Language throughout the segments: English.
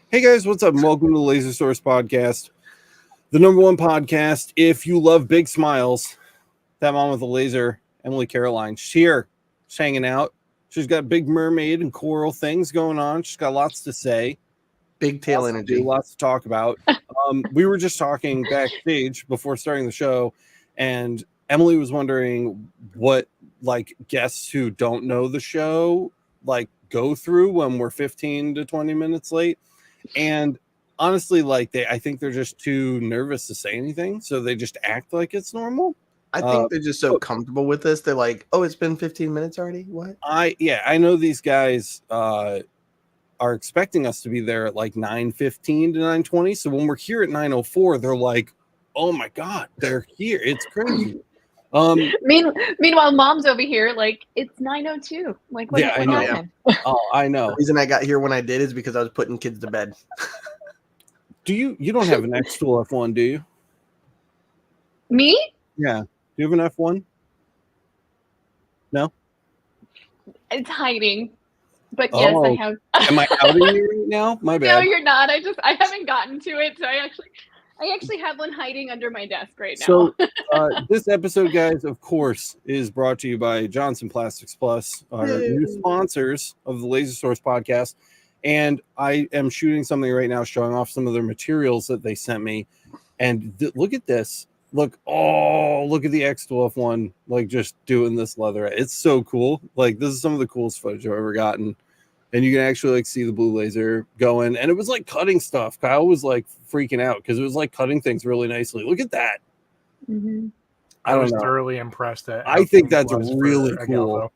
Hey guys, what's up? Welcome to the Laser Source Podcast, the #1 podcast. If you love big smiles, that mom with a laser, Emily Caroline, she's here, she's hanging out. She's got big mermaid and coral things going on. She's got lots to say, big tail energy, lots to talk about. We were just talking backstage before starting the show, and Emily was wondering what guests who don't know the show go through when we're 15 to 20 minutes late. And honestly, I think they're just too nervous to say anything, so they just act like it's normal. I think they're just so comfortable with this. They're like, "Oh, it's been 15 minutes already." What? I know these guys are expecting us to be there at 9:15 to 9:20. So when we're here at 9:04, they're like, "Oh my god, they're here! It's crazy." Meanwhile, mom's over here it's 9:02. What happened? Oh, I know. The reason I got here when I did is because I was putting kids to bed. You don't have an X-Tool F1, do you? Me? Yeah. Do you have an F1? No? It's hiding. But yes, I have. Am I outing you right now? My bad. No, you're not. I haven't gotten to it, so I actually have one hiding under my desk right now. So this episode, guys, of course, is brought to you by Johnson Plastics Plus, our new sponsors of the Laser Source podcast. And I am shooting something right now showing off some of their materials that they sent me. And look at this. Look at the X-Tool F1, just doing this leather. It's so cool. This is some of the coolest footage I've ever gotten. And you can actually see the blue laser going. And it was cutting stuff. Kyle was freaking out because it was cutting things really nicely. Look at that. Mm-hmm. I was thoroughly impressed at. I think that's really cool.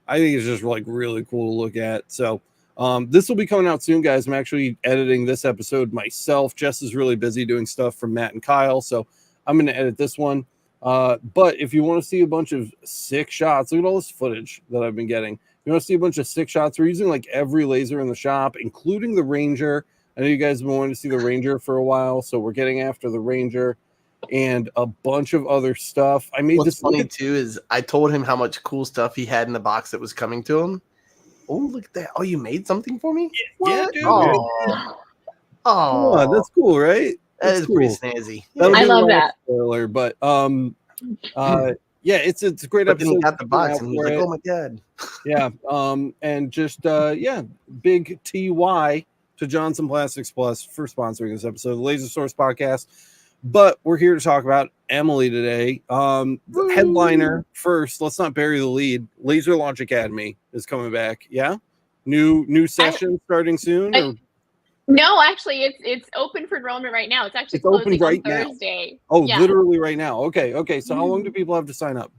I think it's just really cool to look at. So this will be coming out soon, guys. I'm actually editing this episode myself. Jess is really busy doing stuff for Matt and Kyle. So I'm going to edit this one. But if you want to see a bunch of sick shots, look at all this footage that I've been getting. You want to see a bunch of sick shots? We're using every laser in the shop, including the Ranger. I know you guys have been wanting to see the Ranger for a while, so we're getting after the Ranger and a bunch of other stuff. I made What's this funny too is I told him how much cool stuff he had in the box that was coming to him. Oh, look at that! Oh, you made something for me? Yeah, dude. Oh, that's cool, right? That is cool. Pretty snazzy. I love that. Spoiler, but yeah, it's a great episode. Then he got the box and he was like, "Oh my god!" Yeah, and just big TY to Johnson Plastics Plus for sponsoring this episode of the Laser Source Podcast. But we're here to talk about Emily today. The headliner first. Let's not bury the lead. Laser Launch Academy is coming back. Yeah, new session starting soon. No, actually, it's open for enrollment right now. It's actually closing on Thursday. Oh, yeah. Literally right now. Okay. So how long do people have to sign up?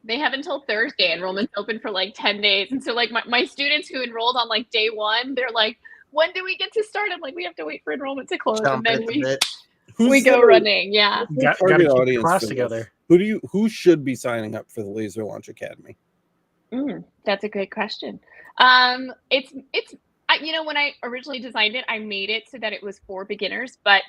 They have until Thursday. Enrollment's open for 10 days. And so my students who enrolled on day one, they're like, when do we get to start? I'm like, we have to wait for enrollment to close. And then we go running. Yeah. Got to keep the class together. Who should be signing up for the Laser Launch Academy? That's a great question. When I originally designed it, I made it so that it was for beginners, but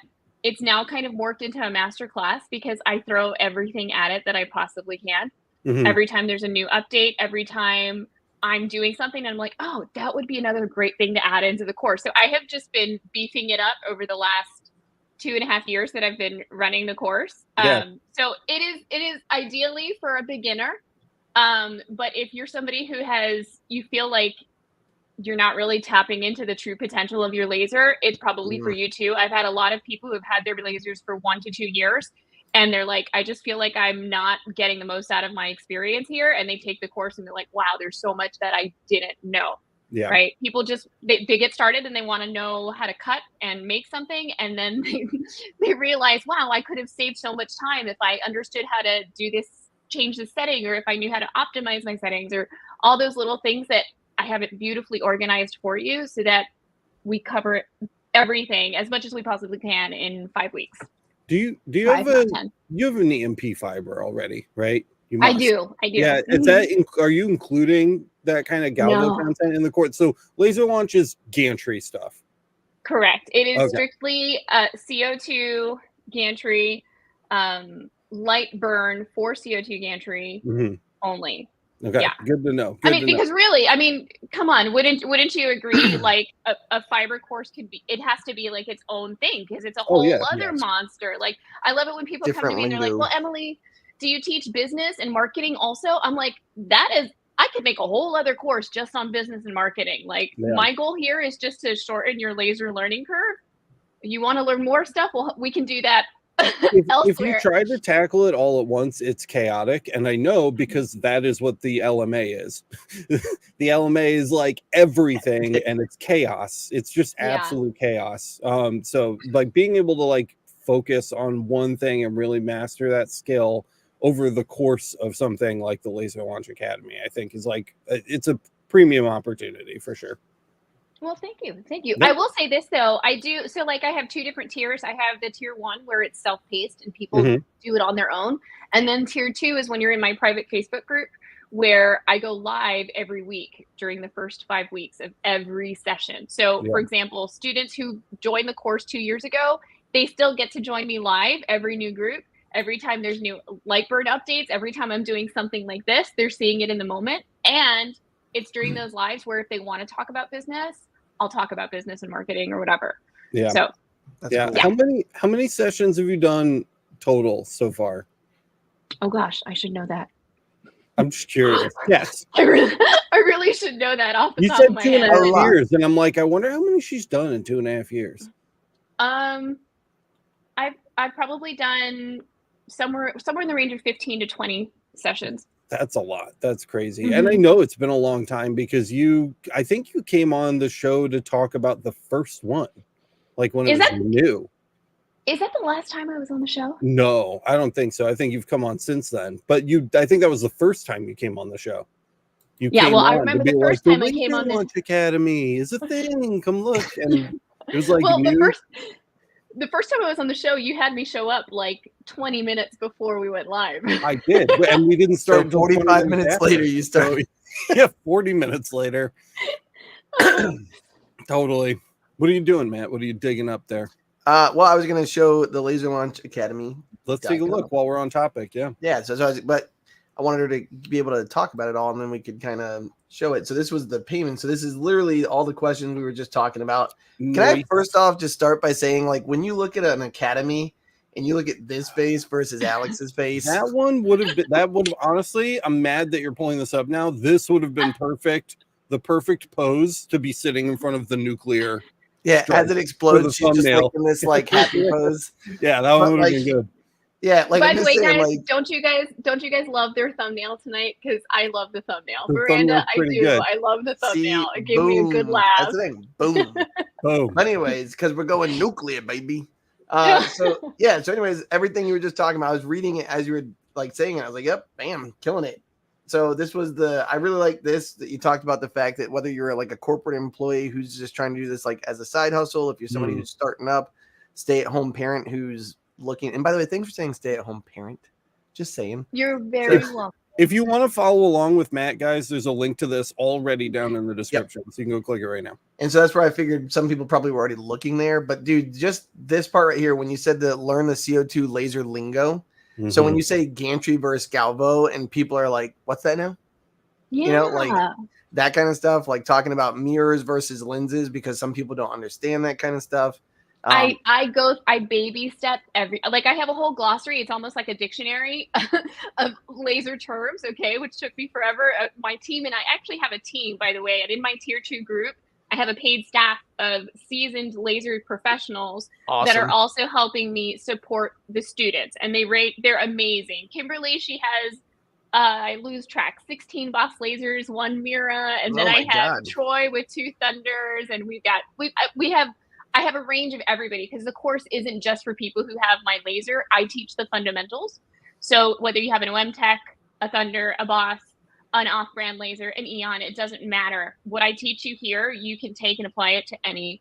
it's now kind of morphed into a master class because I throw everything at it that I possibly can. Mm-hmm. Every time there's a new update, every time I'm doing something, I'm like, oh, that would be another great thing to add into the course. So I have just been beefing it up over the last 2.5 years that I've been running the course. Yeah. So it is ideally for a beginner. But if you're somebody you feel like you're not really tapping into the true potential of your laser, it's probably for you too. I've had a lot of people who have had their lasers for 1 to 2 years, and they're like, I just feel like I'm not getting the most out of my experience here. And they take the course and they're like, wow, there's so much that I didn't know. Yeah. Right. People just, they get started and they want to know how to cut and make something. And then they realize, wow, I could have saved so much time if I understood how to do this, change the setting, or if I knew how to optimize my settings, or all those little things that I have it beautifully organized for you so that we cover everything as much as we possibly can in 5 weeks. Do you have an EMP fiber already, right? I do. Yeah. Are you including that kind of galvo content in the course? So laser launch is gantry stuff. Correct. It is strictly CO2 gantry, light burn for CO2 gantry only. Okay, good to know. Good because really, come on, wouldn't you agree? Like a fiber course it has to be like its own thing because it's a whole other monster. Like I love it when people come to me and they're like, "Well, Emily, do you teach business and marketing also?" I'm like, I could make a whole other course just on business and marketing. Like my goal here is just to shorten your laser learning curve. You want to learn more stuff? Well, we can do that. If you try to tackle it all at once, it's chaotic. And I know because that is what the LMA is. The LMA is like everything and it's chaos. It's just absolute chaos. So like being able to like focus on one thing and really master that skill over the course of something like the Laser Launch Academy, I think is like, it's a premium opportunity for sure. Well, thank you. Yep. I will say this though, I have two different tiers. I have the tier 1 where it's self-paced and people do it on their own. And then tier 2 is when you're in my private Facebook group where I go live every week during the first 5 weeks of every session. So for example, students who joined the course 2 years ago, they still get to join me live every new group. Every time there's new Lightbird updates, every time I'm doing something like this, they're seeing it in the moment. And it's during those lives where if they want to talk about business, I'll talk about business and marketing or whatever. Yeah. So that's cool. How many sessions have you done total so far? Oh gosh, I should know that. I'm just curious. Yes. I really should know that off the top of my head. You said 2.5 years, and I'm like, I wonder how many she's done in 2.5 years. I've probably done somewhere in the range of 15 to 20 sessions. That's a lot. That's crazy. And I know it's been a long time because I think you came on the show to talk about the first one, like when it was new. Is that the last time I was on the show? No, I don't think so. I think you've come on since then. But I think that was the first time you came on the show. I remember the first time I came on the Launch Academy is a thing. Come look. And it was like the first time I was on the show, you had me show up like 20 minutes before we went live. I did. And we didn't start until 45 minutes later. You started. Yeah, 40 minutes later. Totally. What are you doing, Matt? What are you digging up there? Well, I was going to show the Laser Launch Academy. Let's take a look while we're on topic. Yeah. Yeah. But I wanted her to be able to talk about it all, and then we could kind of show it. So this was the payment. So this is literally all the questions we were just talking about. Can I first off just start by saying, like, when you look at an academy and you look at this face versus Alex's face, that would have honestly, I'm mad that you're pulling this up now. This would have been perfect. The perfect pose to be sitting in front of the nuclear. Yeah. As it explodes, she's just like in this like happy pose. Yeah. That one would have been good. Yeah, like by the way, guys, don't you guys love their thumbnail tonight? Because I love the thumbnail. Miranda, I do. Good. I love the thumbnail. It gave me a good laugh. That's the thing. Boom. Boom. Anyways, because we're going nuclear, baby. So anyways, everything you were just talking about, I was reading it as you were like saying it. I was like, yep, bam, killing it. So this was I really like this, that you talked about the fact that whether you're like a corporate employee who's just trying to do this like as a side hustle, if you're somebody who's starting up, stay-at-home parent who's looking, and by the way, thanks for saying stay-at-home parent. Just saying. You're very welcome. If you want to follow along with Matt, guys, there's a link to this already down in the description. So you can go click it right now. And so that's where I figured some people probably were already looking there. But dude, just this part right here, when you said to learn the CO2 laser lingo. So when you say gantry versus galvo and people are like, what's that now? Yeah. You know, like that kind of stuff, like talking about mirrors versus lenses, because some people don't understand that kind of stuff. I baby step I have a whole glossary. It's almost like a dictionary of laser terms, okay, which took me forever. My team and I actually have a team, by the way, and in my tier 2 group, I have a paid staff of seasoned laser professionals that are also helping me support the students, and they're amazing. Kimberly, she has I lose track, 16 Boss lasers, 1 Mira, and then I have Troy with 2 Thunders, and I have a range of everybody, because the course isn't just for people who have my laser. I teach the fundamentals. So whether you have an OM Tech, a Thunder, a Boss, an off-brand laser, an Eon, it doesn't matter. What I teach you here, you can take and apply it to any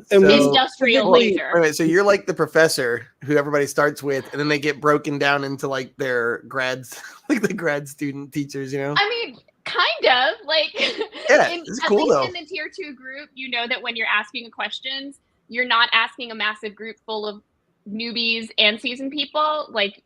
industrial laser. Wait, so you're like the professor who everybody starts with, and then they get broken down into like their grads, like the grad student teachers, you know? I mean, kind of like, it's cool though. In the tier 2 group, you know that when you're asking questions, you're not asking a massive group full of newbies and seasoned people. Like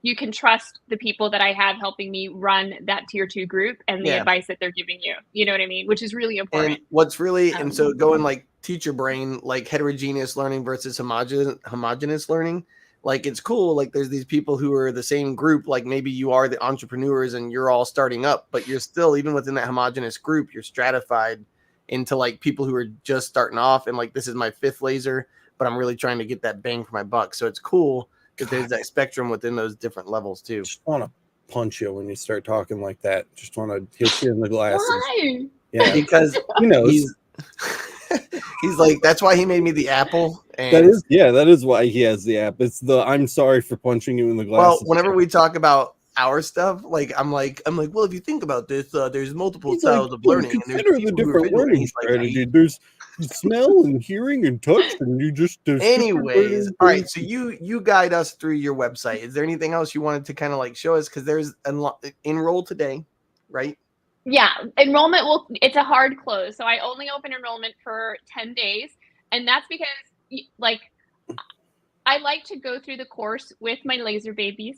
you can trust the people that I have helping me run that tier 2 group and the advice that they're giving you. You know what I mean? Which is really important. And what's really, and so going like teacher brain, like heterogeneous learning versus homogeneous learning, like it's cool. Like there's these people who are the same group, like maybe you are the entrepreneurs and you're all starting up, but you're still, even within that homogeneous group, you're stratified into like people who are just starting off. And like, this is my 5th laser, but I'm really trying to get that bang for my buck. So it's cool because there's that spectrum within those different levels too. Just want to punch you when you start talking like that. Just want to hit you in the glasses. Why? Yeah, because he knows. He's like, that's why he made me the apple. And that is why he has the app. It's the I'm sorry for punching you in the glasses. Well, whenever we talk about our stuff, like I'm like, well, if you think about this, there's multiple styles of learning. Consider the different learning strategy. There's smell and hearing and touch, and you just anyways. All right, so you guide us through your website. Is there anything else you wanted to kind of like show us? Because there's enroll today, right? Yeah, enrollment it's a hard close. So I only open enrollment for 10 days. And that's because like I like to go through the course with my laser babies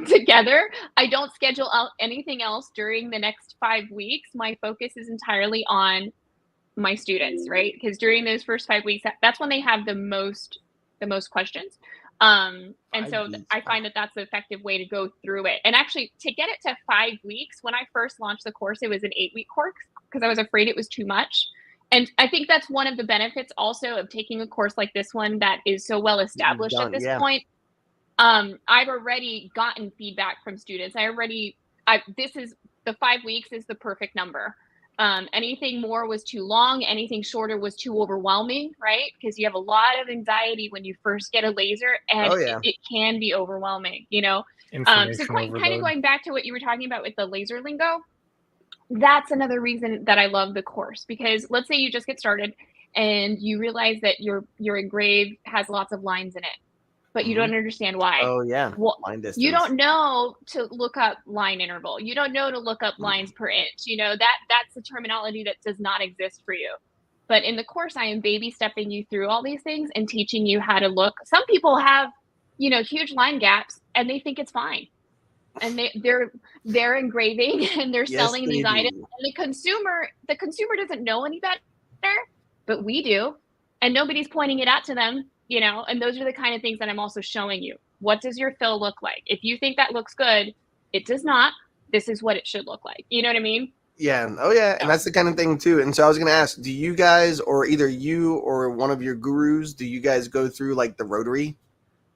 together. I don't schedule out anything else during the next 5 weeks. My focus is entirely on my students, right? Because during those first 5 weeks, that's when they have the most questions. And so I find that that's the effective way to go through it. And actually to get it to 5 weeks, when I first launched the course, it was an 8-week course because I was afraid it was too much. And I think that's one of the benefits also of taking a course like this one that is so well established at this point. I've already gotten feedback from students. This is the 5 weeks is the perfect number. Anything more was too long. Anything shorter was too overwhelming, right? Because you have a lot of anxiety when you first get a laser, and it can be overwhelming, you know? So kind of going back to what you were talking about with the laser lingo, that's another reason that I love the course. Because let's say you just get started and you realize that your engrave has lots of lines in it, but you don't understand why. Oh yeah. Well, you don't know to look up line interval. You don't know to look up lines per inch. You know, that's a terminology that does not exist for you. But in the course, I am baby stepping you through all these things and teaching you how to look. Some people have, you know, huge line gaps and they think it's fine. And they're engraving and they're selling these items. And the consumer doesn't know any better, but we do. And nobody's pointing it out to them. You know, and those are the kind of things that I'm also showing you. What does your fill look like? If you think that looks good, it does not. This is what it should look like. You know what I mean? Yeah. Oh, yeah. And that's the kind of thing, too. And so I was going to ask, do you guys, or either you or one of your gurus, do you guys go through like the Rotary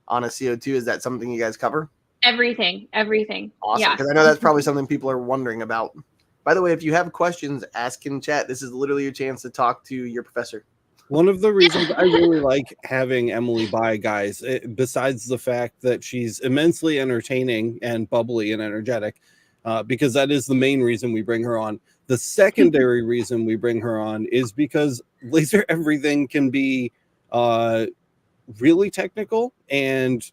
on a CO2? Is that something you guys cover? Everything. Awesome. Yeah. Because I know that's probably something people are wondering about. By the way, if you have questions, ask in chat. This is literally your chance to talk to your professor. One of the reasons I really like having Emily by, guys, besides the fact that she's immensely entertaining and bubbly and energetic, because that is the main reason we bring her on. The secondary reason we bring her on is because Laser Everything can be really technical, and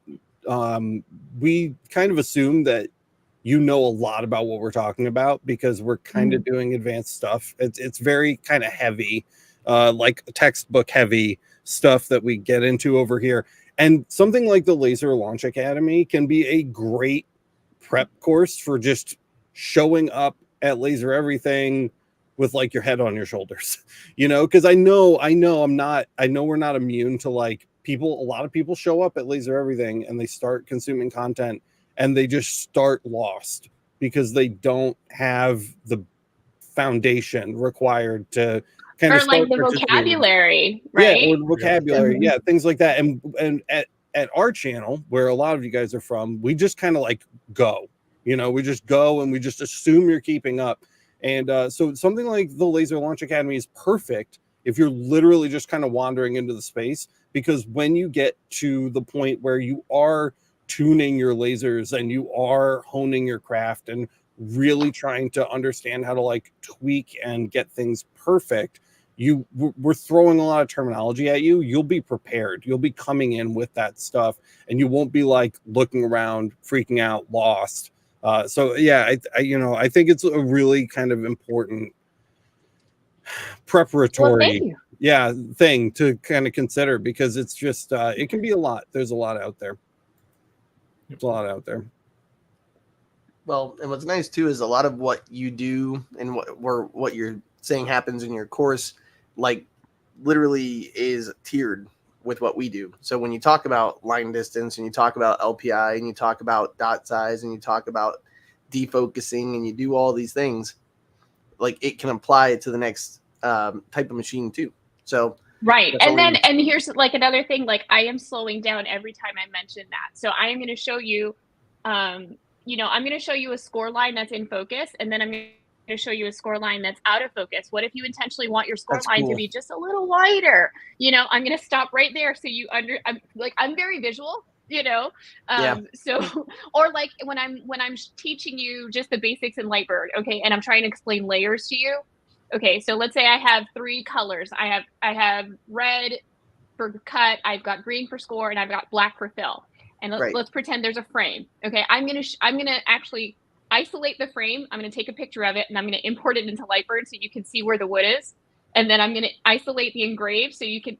we kind of assume that you know a lot about what we're talking about because we're kind of doing advanced stuff. It's very kind of heavy. Like textbook heavy stuff that we get into over here. And something like the Laser Launch Academy can be a great prep course for just showing up at Laser Everything with like your head on your shoulders, you know, because I know we're not immune to like people. A lot of people show up at Laser Everything and they start consuming content and they just start lost because they don't have the foundation required to kind of like the vocabulary, right? Yeah, or the vocabulary, things like that. And at our channel, where a lot of you guys are from, we just kind of like go, you know, we just go and we just assume you're keeping up. And so something like the Laser Launch Academy is perfect if you're literally just kind of wandering into the space, because when you get to the point where you are tuning your lasers and you are honing your craft and really trying to understand how to like tweak and get things perfect, we're throwing a lot of terminology at you. You'll be prepared. You'll be coming in with that stuff and you won't be like looking around, freaking out, lost. So yeah, I think it's a really kind of important preparatory thing to kind of consider, because it's just it can be a lot. There's a lot out there. There's a lot out there. Well, and what's nice too is a lot of what you do and what you're saying happens in your course, like literally is tiered with what we do. So when you talk about line distance and you talk about LPI and you talk about dot size and you talk about defocusing and you do all these things, like it can apply to the next type of machine too. So right. And then, and here's like another thing, like I am slowing down every time I mention that. So I am going to show you, you know, I'm going to show you a score line that's in focus, and then I'm going to show you a score line that's out of focus. What if you intentionally want your score line to be just a little wider? You know, I'm going to stop right there. So I'm very visual, you know? So, or like when I'm teaching you just the basics in Lightbird, okay. And I'm trying to explain layers to you. Okay. So let's say I have 3 colors. I have red for cut. I've got green for score, and I've got black for fill. And let's pretend there's a frame. Okay. I'm going to actually isolate the frame. I'm going to take a picture of it, and I'm going to import it into Lightbird so you can see where the wood is. And then I'm going to isolate the engrave so you can,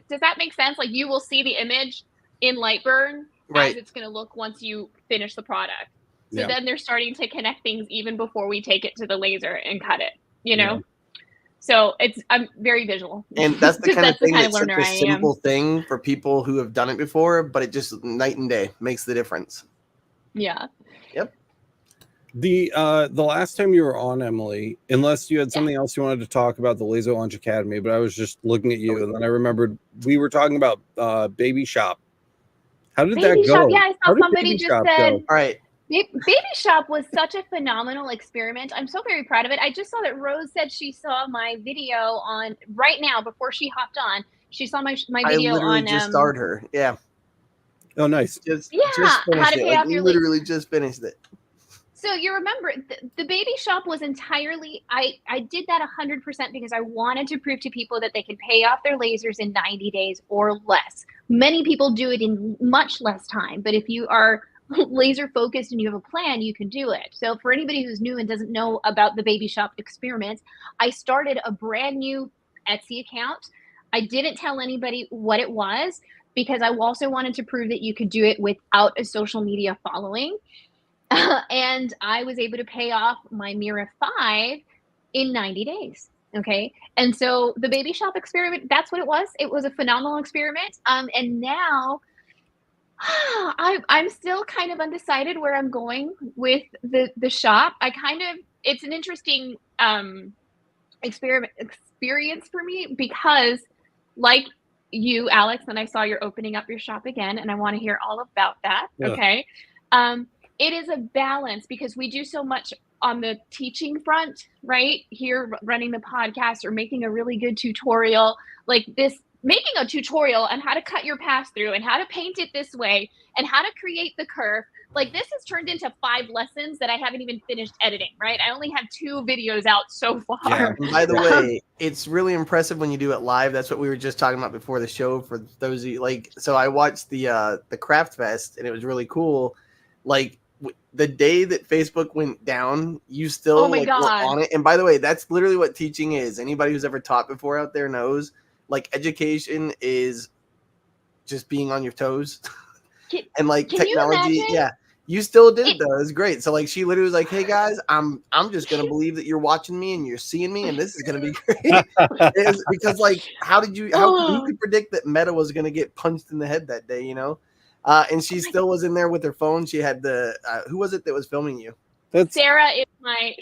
does that make sense? Like you will see the image in Lightbird as it's going to look once you finish the product. So then they're starting to connect things even before we take it to the laser and cut it, you know? Yeah. So I'm very visual. And that's the kind of thing that's such a simple thing for people who have done it before, but it just night and day makes the difference. Yeah. Yep. The last time you were on, Emily, unless you had something else you wanted to talk about the Laser Launch Academy, but I was just looking at you and then I remembered we were talking about Baby Shop. How did that go? Yeah, I saw somebody just said. All right. Baby Shop was such a phenomenal experiment. I'm so very proud of it. I just saw that Rose said she saw my video on right now before she hopped on. She saw my video on. I literally just started her. Yeah. Oh, nice. Just finished it. Like, literally just finished it. So you remember the Baby Shop was entirely, I did that 100% because I wanted to prove to people that they can pay off their lasers in 90 days or less. Many people do it in much less time, but if you are laser focused and you have a plan, you can do it. So for anybody who's new and doesn't know about the Baby Shop experiment, I started a brand new Etsy account. I didn't tell anybody what it was because I also wanted to prove that you could do it without a social media following. And I was able to pay off my Mira 5 in 90 days. Okay. And so the Baby Shop experiment, that's what it was. It was a phenomenal experiment. And now I'm still kind of undecided where I'm going with the shop. It's an interesting experience for me because like you, Alex, and I saw you're opening up your shop again, and I want to hear all about that. Yeah. Okay. It is a balance because we do so much on the teaching front, right? Here running the podcast or making a really good tutorial like this, making a tutorial on how to cut your pass through and how to paint it this way and how to create the curve. Like this has turned into 5 lessons that I haven't even finished editing, right? I only have 2 videos out so far. Yeah. And by the way, it's really impressive when you do it live. That's what we were just talking about before the show for those of you like, so I watched the Craft Fest and it was really cool. Like the day that Facebook went down, you still were on it. And by the way, that's literally what teaching is. Anybody who's ever taught before out there knows, like education is just being on your toes. And like technology, you still did it though. It was great. So like she literally was like, "Hey guys, I'm just gonna believe that you're watching me and you're seeing me, and this is gonna be great." Because like, who could predict that Meta was gonna get punched in the head that day? You know. And she still was in there with her phone. She had the who was it that was filming you? Sarah is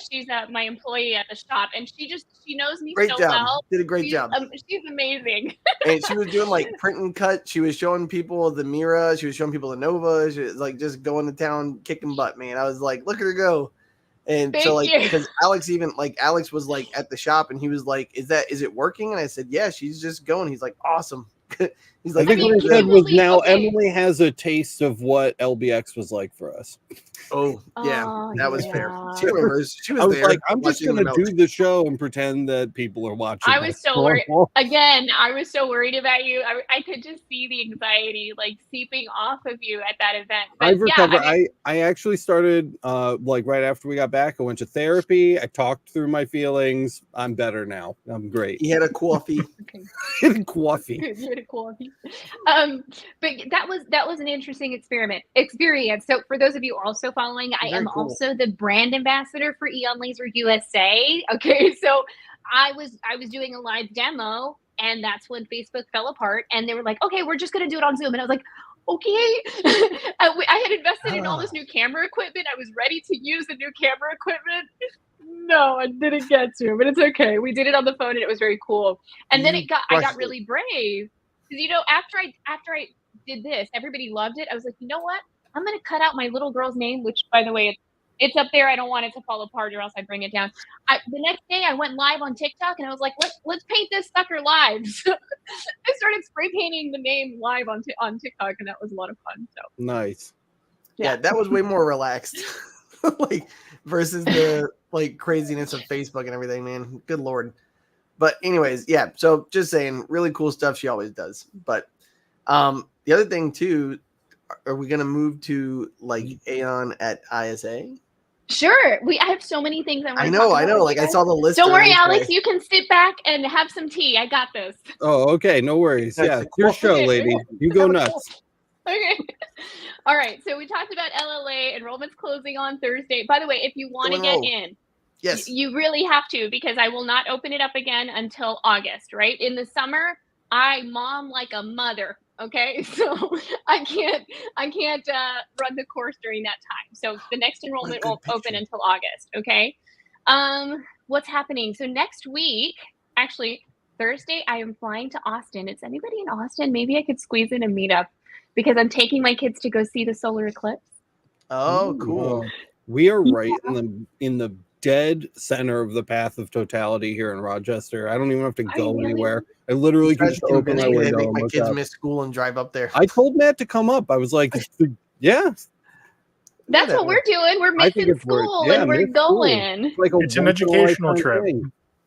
she's my employee at the shop, and she knows me so job. Well. Did a great job. She's amazing. And she was doing like print and cut. She was showing people the Mira. She was showing people the Nova. She was like just going to town, kicking butt, man. I was like, look at her go. And so like, because Alex was like at the shop, and he was like, is it working? And I said, yeah, she's just going. He's like, awesome. He's like, I think what he said was now Emily has a taste of what LBX was like for us. Oh yeah, that was fair. She remembers. She was there. Like, I'm just gonna do the show and pretend that people are watching. I was so worried. Again, I was so worried about you. I could just see the anxiety like seeping off of you at that event. But I've recovered. I actually started like right after we got back. I went to therapy. I talked through my feelings. I'm better now. I'm great. He had a coffee. Coffee. Coffee. But that was an interesting experience. So for those of you also following, I am also the brand ambassador for Eon Laser USA. Okay, so I was doing a live demo, and that's when Facebook fell apart, and they were like, okay, we're just gonna do it on Zoom, and I was like, okay. I had invested in all this new camera equipment. I was ready to use the new camera equipment. No, I didn't get to, but it's okay. We did it on the phone, and it was very cool. And then I got really brave because after I did this, everybody loved it. I was like, you know what? I'm gonna cut out my little girl's name, which, by the way, it's up there. I don't want it to fall apart, or else I bring it down. The next day, I went live on TikTok, and I was like, let's paint this sucker live. So I started spray painting the name live on TikTok, and that was a lot of fun. So nice. Yeah, that was way more relaxed, like versus the craziness of Facebook and everything, man. Good Lord. But anyways, yeah. So just saying, really cool stuff she always does. But the other thing too, are we gonna move to Aeon at ISA? Sure. I have so many things I want to talk about. I know. Like, I saw the list. Don't worry, Alex. You can sit back and have some tea. I got this. Oh, okay. No worries. Yeah, your show, lady. You go nuts. Okay. All right. So we talked about LLA enrollments closing on Thursday. By the way, if you want to get in, yes, you really have to, because I will not open it up again until August. Right? In the summer, I mom like a mother. Okay, so I can't run the course during that time. So the next enrollment won't open until August. Okay. What's happening? So next week, actually Thursday, I am flying to Austin. Is anybody in Austin? Maybe I could squeeze in a meetup, because I'm taking my kids to go see the solar eclipse. Oh, cool. We are right in the dead center of the path of totality here in Rochester. I don't even have to go anywhere. I literally can just open my window. Make my kids miss school and drive up there. I told Matt to come up. I was like, yeah. That's what we're doing. We're missing school and we're going. It's an educational trip.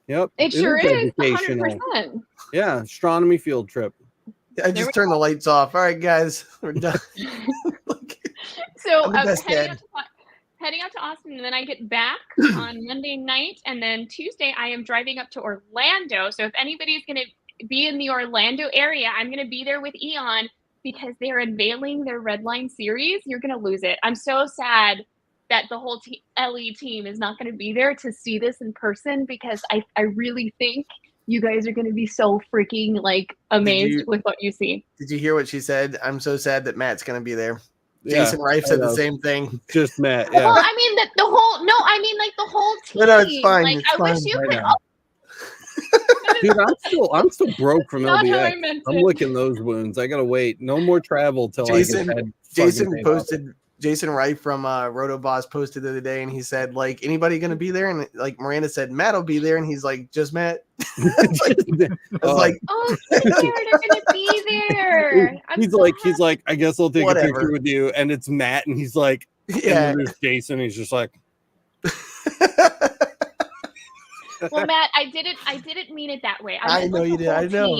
Yep. It sure is. 100%. Yeah. Astronomy field trip. I just turned the lights off. All right, guys. We're done. So heading out to Austin, and then I get back on Monday night, and then Tuesday I am driving up to Orlando. So if anybody's going to be in the Orlando area, I'm going to be there with Eon, because they're unveiling their Redline series. You're going to lose it. I'm so sad that the whole LE team is not going to be there to see this in person, because I really think you guys are going to be so freaking amazed with what you see. Did you hear what she said? I'm so sad that Matt's going to be there. Jason Rife said the same thing. Just Matt. Yeah. Well, I mean the whole team. No, it's fine. I wish you could. Dude, I'm still broke from LBX. I'm licking those wounds. I gotta wait. No more travel till Jason Wright from Rotoboss posted the other day, and he said, anybody gonna be there? And Miranda said, Matt'll be there, and he's like, just Matt. I was like, oh, they're gonna be there. He's like, I guess I'll take a picture with you, and it's Matt, and he's like, yeah, and there's Jason. He's just like. Well, Matt, I didn't mean it that way. I know you did. I know.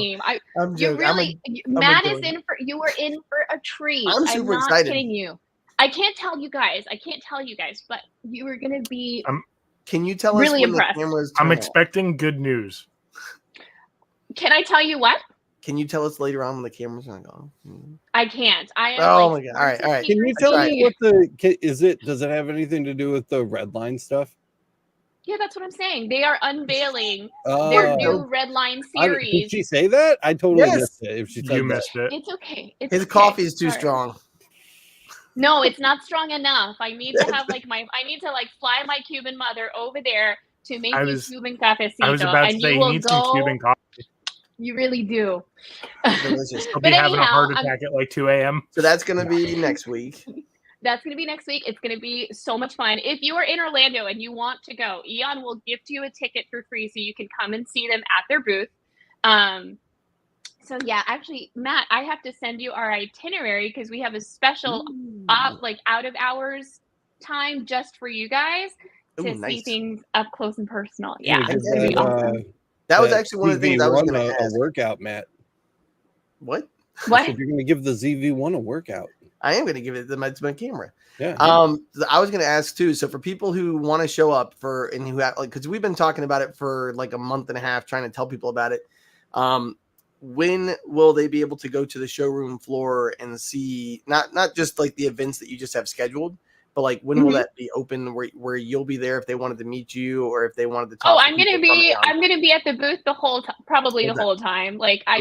I'm joking. Matt is in for. You were in for a treat. I'm super excited. Not kidding you. I can't tell you guys, but you were gonna be. Can you tell us really when impressed? The cameras I'm expecting good news. Can I tell you what? Can you tell us later on when the cameras are on? I can't. I am. Oh my god! All right. Can you tell me what is it? Does it have anything to do with the Redline stuff? Yeah, that's what I'm saying. They are unveiling their new Redline series. Did she say that? I totally missed it. If she said missed it. It's okay. His coffee is too strong. No, it's not strong enough. I need to have I need to fly my Cuban mother over there to make you Cuban cafecito. I was about to say, you need some Cuban coffee. You really do. Delicious. I'll be having a heart attack at 2 a.m. So that's going to be next week. That's going to be next week. It's going to be so much fun. If you are in Orlando and you want to go, Eon will gift you a ticket for free so you can come and see them at their booth. So yeah, actually, Matt, I have to send you our itinerary, because we have a special out of hours time just for you guys to see things up close and personal. Yeah, it's going to be awesome. That was actually one of the things I was going to ask. A workout, Matt. What? What? If you're going to give the ZV1 a workout. I am going to give it to my camera. Yeah. I was going to ask too. So for people who want to show up because we've been talking about it for a month and a half, trying to tell people about it. when will they be able to go to the showroom floor and see not just like the events that you just have scheduled, but like when will that be open where you'll be there if they wanted to meet you or if they wanted to talk? Oh, I'm gonna be at the booth the whole time, probably the whole time. Like I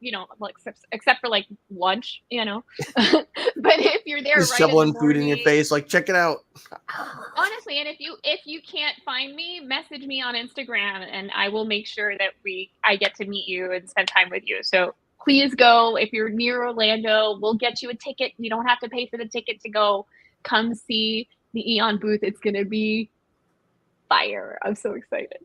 you know, like except for like lunch, you know. But if you're there, just right shoveling in the food in your face, like check it out. Honestly, and if you can't find me, message me on Instagram, and I will make sure that I get to meet you and spend time with you. So please go if you're near Orlando. We'll get you a ticket. You don't have to pay for the ticket to go. Come see the Eon booth. It's gonna be fire. I'm so excited.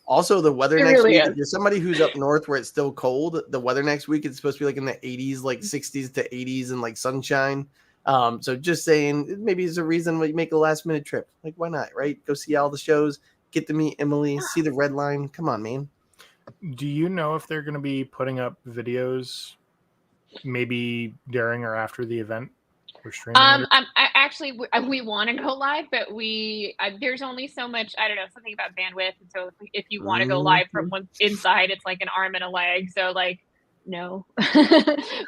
Also, the weather next week, if you're somebody who's up north where it's still cold, the weather next week is supposed to be like in the 80s, like 60s to 80s and like sunshine. So just saying, maybe it's a reason we make a last minute trip. Like, why not, right? Go see all the shows, get to meet Emily, see the red line. Come on, man. Do you know if they're going to be putting up videos maybe during or after the event? We want to go live, but there's only so much, I don't know, something about bandwidth. And so if you want to go live from one inside, it's like an arm and a leg. So like, no,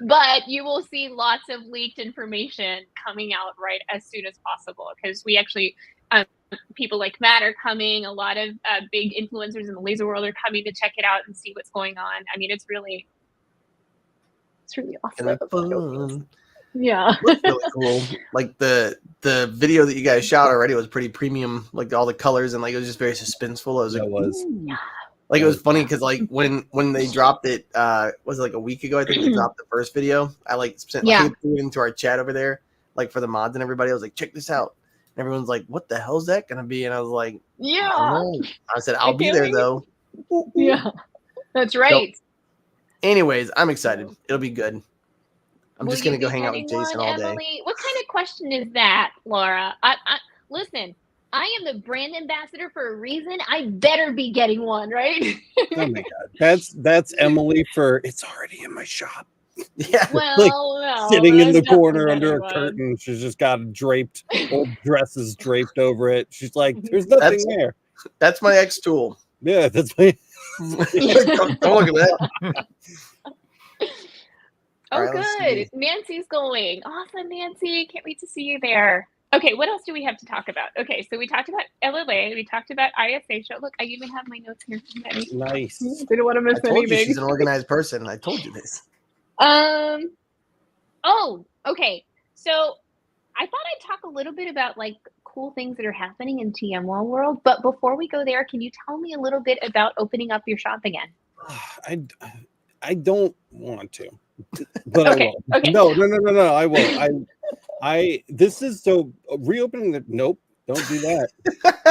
but you will see lots of leaked information coming out right as soon as possible. Because we actually, people like Matt are coming. A lot of big influencers in the laser world are coming to check it out and see what's going on. I mean, it's really awesome. Yeah. Looks really cool. Like the video that you guys shot already was pretty premium, like all the colors and like it was just very suspenseful. It was funny because like when they dropped it, was it like a week ago? I think they dropped the first video. I like sent threw it into our chat over there, like for the mods and everybody. I was like, check this out. And everyone's like, what the hell's that gonna be? And I was like, I said, I'll be there though. Yeah, that's right. So, anyways, I'm excited. It'll be good. I'm just going to go hang out with Jason all day. Emily? What kind of question is that, Laura? Listen, I am the brand ambassador for a reason. I better be getting one, right? Oh my God. That's Emily for it's already in my shop. Yeah. Well, like no, sitting in the corner under a curtain. She's just got old dresses draped over it. She's like, there's nothing there. That's my X tool. Yeah, that's my don't look at that. Oh, good. Nancy's going. Awesome, Nancy. Can't wait to see you there. Okay, what else do we have to talk about? Okay, so we talked about LLA. We talked about ISA show. Look, I even have my notes here. Nice. Didn't want to miss anything. She's an organized person. I told you this. Oh, okay. So I thought I'd talk a little bit about like cool things that are happening in TMWall world. But before we go there, can you tell me a little bit about opening up your shop again? I don't want to. But okay. I will. Okay. No. I will. This is so reopening the nope. Don't do that.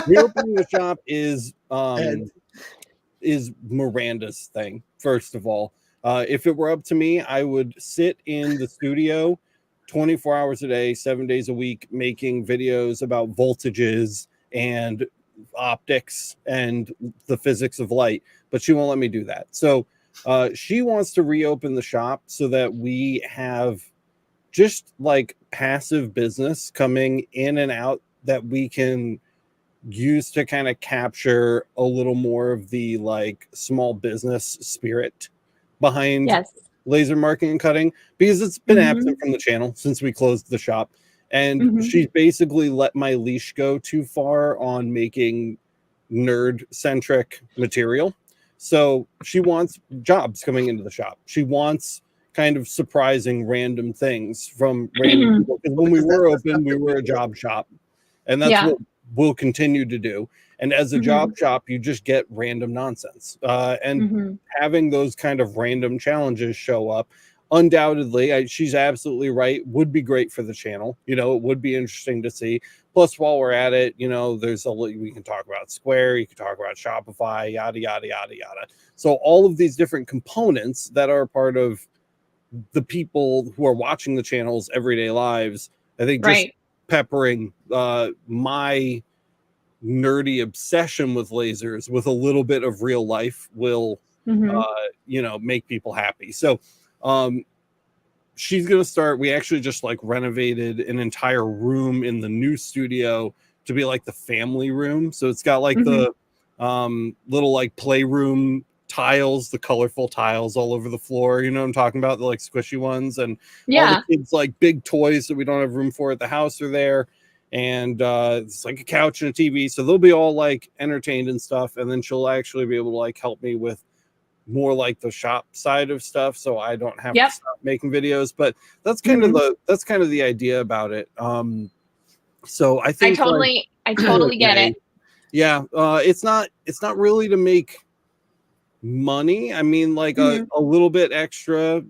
Reopening the shop is Miranda's thing. First of all, if it were up to me, I would sit in the studio 24 hours a day, 7 days a week, making videos about voltages and optics and the physics of light. But she won't let me do that. So. She wants to reopen the shop so that we have just like passive business coming in and out that we can use to kind of capture a little more of the like small business spirit behind laser marking and cutting, because it's been absent from the channel since we closed the shop. And she's basically let my leash go too far on making nerd centric material. So she wants jobs coming into the shop. She wants kind of surprising random things from random people. Because when we were open, we were a job shop. And that's what we'll continue to do. And as a job shop, you just get random nonsense. And having those kind of random challenges show up, undoubtedly, she's absolutely right, would be great for the channel. You know, it would be interesting to see. Plus, while we're at it, you know, we can talk about Square, you can talk about Shopify, yada, yada, yada, yada. So all of these different components that are part of the people who are watching the channel's everyday lives, I think just peppering my nerdy obsession with lasers with a little bit of real life will, make people happy. So, she's going to start. We actually just like renovated an entire room in the new studio to be like the family room. So it's got like the little like playroom tiles, the colorful tiles all over the floor. You know what I'm talking about? The like squishy ones, and all Yeah. the kids like big toys that we don't have room for at the house are there. And it's like a couch and a TV. So they'll be all like entertained and stuff. And then she'll actually be able to like help me with more like the shop side of stuff. So I don't have to stop making videos. But that's kind of the idea about it. So I think I totally get it. Yeah. It's not really to make money. I mean, like a little bit extra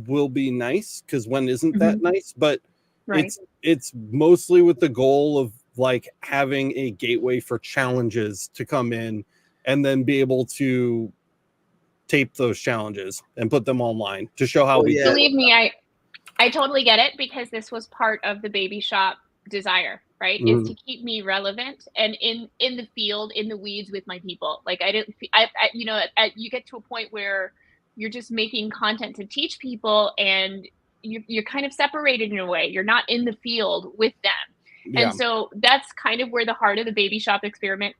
will be nice, because when isn't that nice? But it's mostly with the goal of like having a gateway for challenges to come in and then be able to tape those challenges and put them online to show how we do. Believe me, I totally get it, because this was part of the baby shop desire, right? Is to keep me relevant and in the field, in the weeds with my people. Like you get to a point where you're just making content to teach people, and you're kind of separated in a way. You're not in the field with them. And so that's kind of where the heart of the baby shop experiment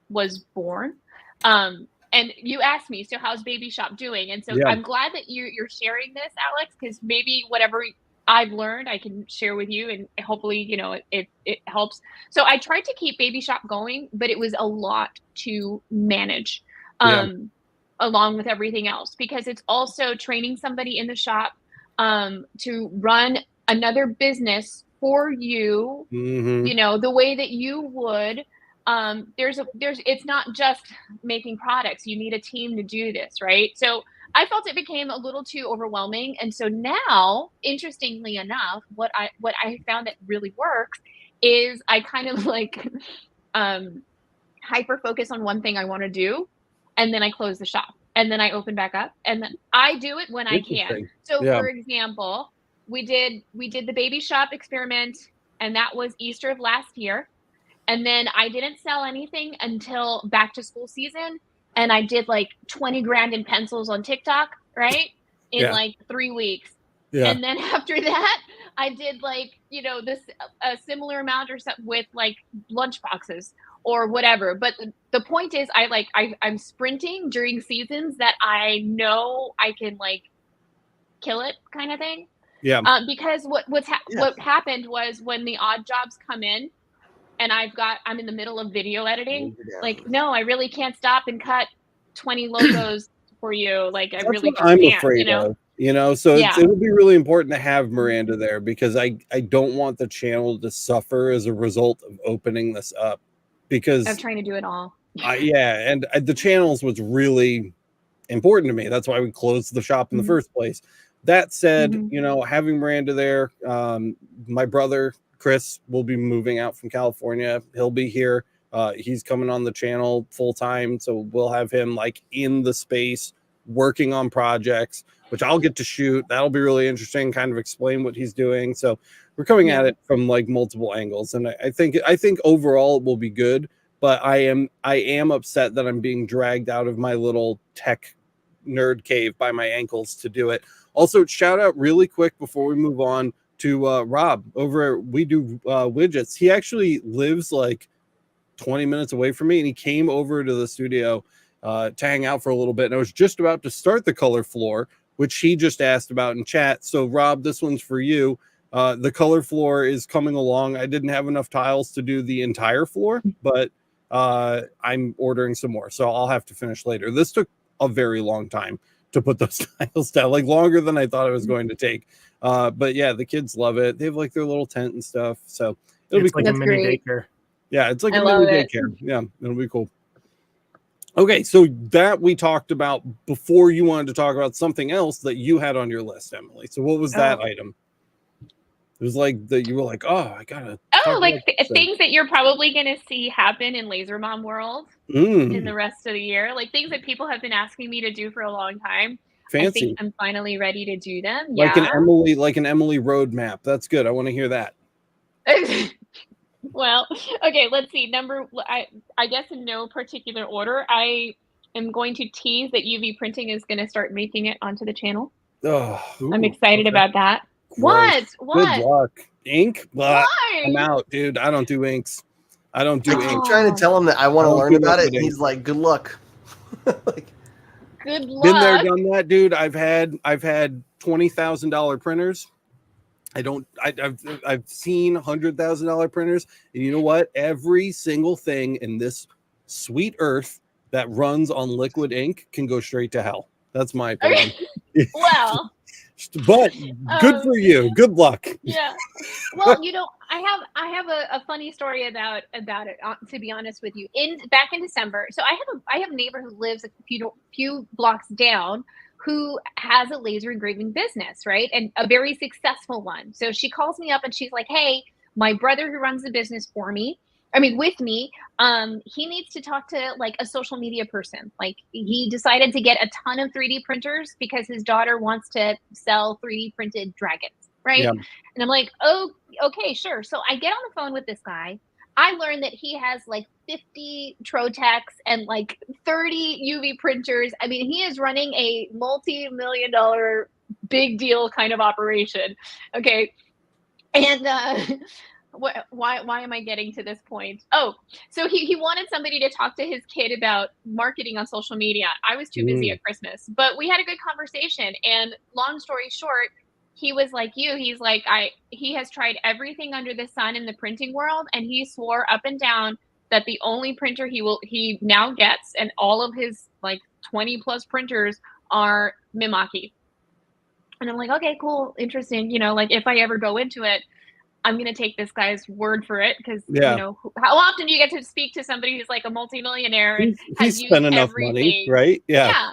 was born. And you asked me, so how's baby shop doing? And so I'm glad that you're sharing this, Alex, because maybe whatever I've learned, I can share with you, and hopefully, it helps. So I tried to keep baby shop going, but it was a lot to manage, along with everything else, because it's also training somebody in the shop to run another business for you, the way that you would. It's not just making products. You need a team to do this, right? So I felt it became a little too overwhelming. And so now, interestingly enough, what I found that really works is I kind of like hyper focus on one thing I want to do, and then I close the shop, and then I open back up, and then I do it when I can. So for example, we did the baby shop experiment, and that was Easter of last year. And then I didn't sell anything until back to school season. And I did like 20 grand in pencils on TikTok, right? In like 3 weeks. Yeah. And then after that, I did like, a similar amount or something with like lunch boxes or whatever. But the point is I'm sprinting during seasons that I know I can like kill it kind of thing. Yeah. Because what happened was, when the odd jobs come in, and I'm in the middle of video editing, like, no, I really can't stop and cut 20 logos for you. Like, I really just I'm can't, afraid of, so it would be really important to have Miranda there, because I don't want the channel to suffer as a result of opening this up, because I'm trying to do it all. And the channels was really important to me. That's why we closed the shop in the first place. That said, having Miranda there, my brother Chris will be moving out from California. He'll be here. He's coming on the channel full time, so we'll have him like in the space working on projects, which I'll get to shoot. That'll be really interesting, kind of explain what he's doing. So we're coming at it from like multiple angles, and I think overall it will be good. But I am upset that I'm being dragged out of my little tech nerd cave by my ankles to do it. Also, shout out really quick before we move on to Rob over at We Do Widgets. He actually lives like 20 minutes away from me, and he came over to the studio to hang out for a little bit. And I was just about to start the color floor, which he just asked about in chat. So Rob, this one's for you. The color floor is coming along. I didn't have enough tiles to do the entire floor, but I'm ordering some more, so I'll have to finish later. This took a very long time to put those tiles down, like longer than I thought it was going to take. But yeah, the kids love it. They have like their little tent and stuff, so it'll be cool. Like a mini daycare. Yeah, it's like a mini daycare. Yeah, it'll be cool. Okay, so that we talked about before. You wanted to talk about something else that you had on your list, Emily. So what was that item? It was like that you were like, oh, I gotta. Oh, like things that you're probably gonna see happen in Laser Mom world in the rest of the year. Like things that people have been asking me to do for a long time. Fancy. I think I'm finally ready to do them. Like an Emily roadmap. That's good. I want to hear that. Well, okay, let's see. I guess in no particular order, I am going to tease that UV printing is going to start making it onto the channel. Oh, I'm excited about that. Gross. What? Good luck. Ink? Why? I'm out, dude. I don't do inks. I I keep trying to tell him that I want to learn about it, and he's like, "Good luck." Like, Good luck. Been there, done that, dude. I've had $20,000 printers. I've seen $100,000 printers, and you know what? Every single thing in this sweet earth that runs on liquid ink can go straight to hell. That's my opinion. Wow. But good for you. Good luck. Yeah. Well, I have a funny story about it. To be honest with you, back in December, so I have a neighbor who lives a few blocks down, who has a laser engraving business, right, and a very successful one. So she calls me up and she's like, "Hey, my brother who runs the business with me, he needs to talk to like a social media person. Like he decided to get a ton of 3D printers because his daughter wants to sell 3D printed dragons, right?" Yeah. And I'm like, "Oh, okay, sure." So I get on the phone with this guy. I learned that he has like 50 Trotex and like 30 UV printers. I mean, he is running a multi-million-dollar big deal kind of operation. Okay. And why am I getting to this point? Oh, so he wanted somebody to talk to his kid about marketing on social media. I was too busy at Christmas, but we had a good conversation. And long story short, he was like you. He's like, he has tried everything under the sun in the printing world, and he swore up and down that the only printer he now gets, and all of his like 20 plus printers, are Mimaki. And I'm like, okay, cool, interesting. Like if I ever go into it, I'm going to take this guy's word for it, because, how often do you get to speak to somebody who's like a multimillionaire and he's spent enough money, right? Yeah.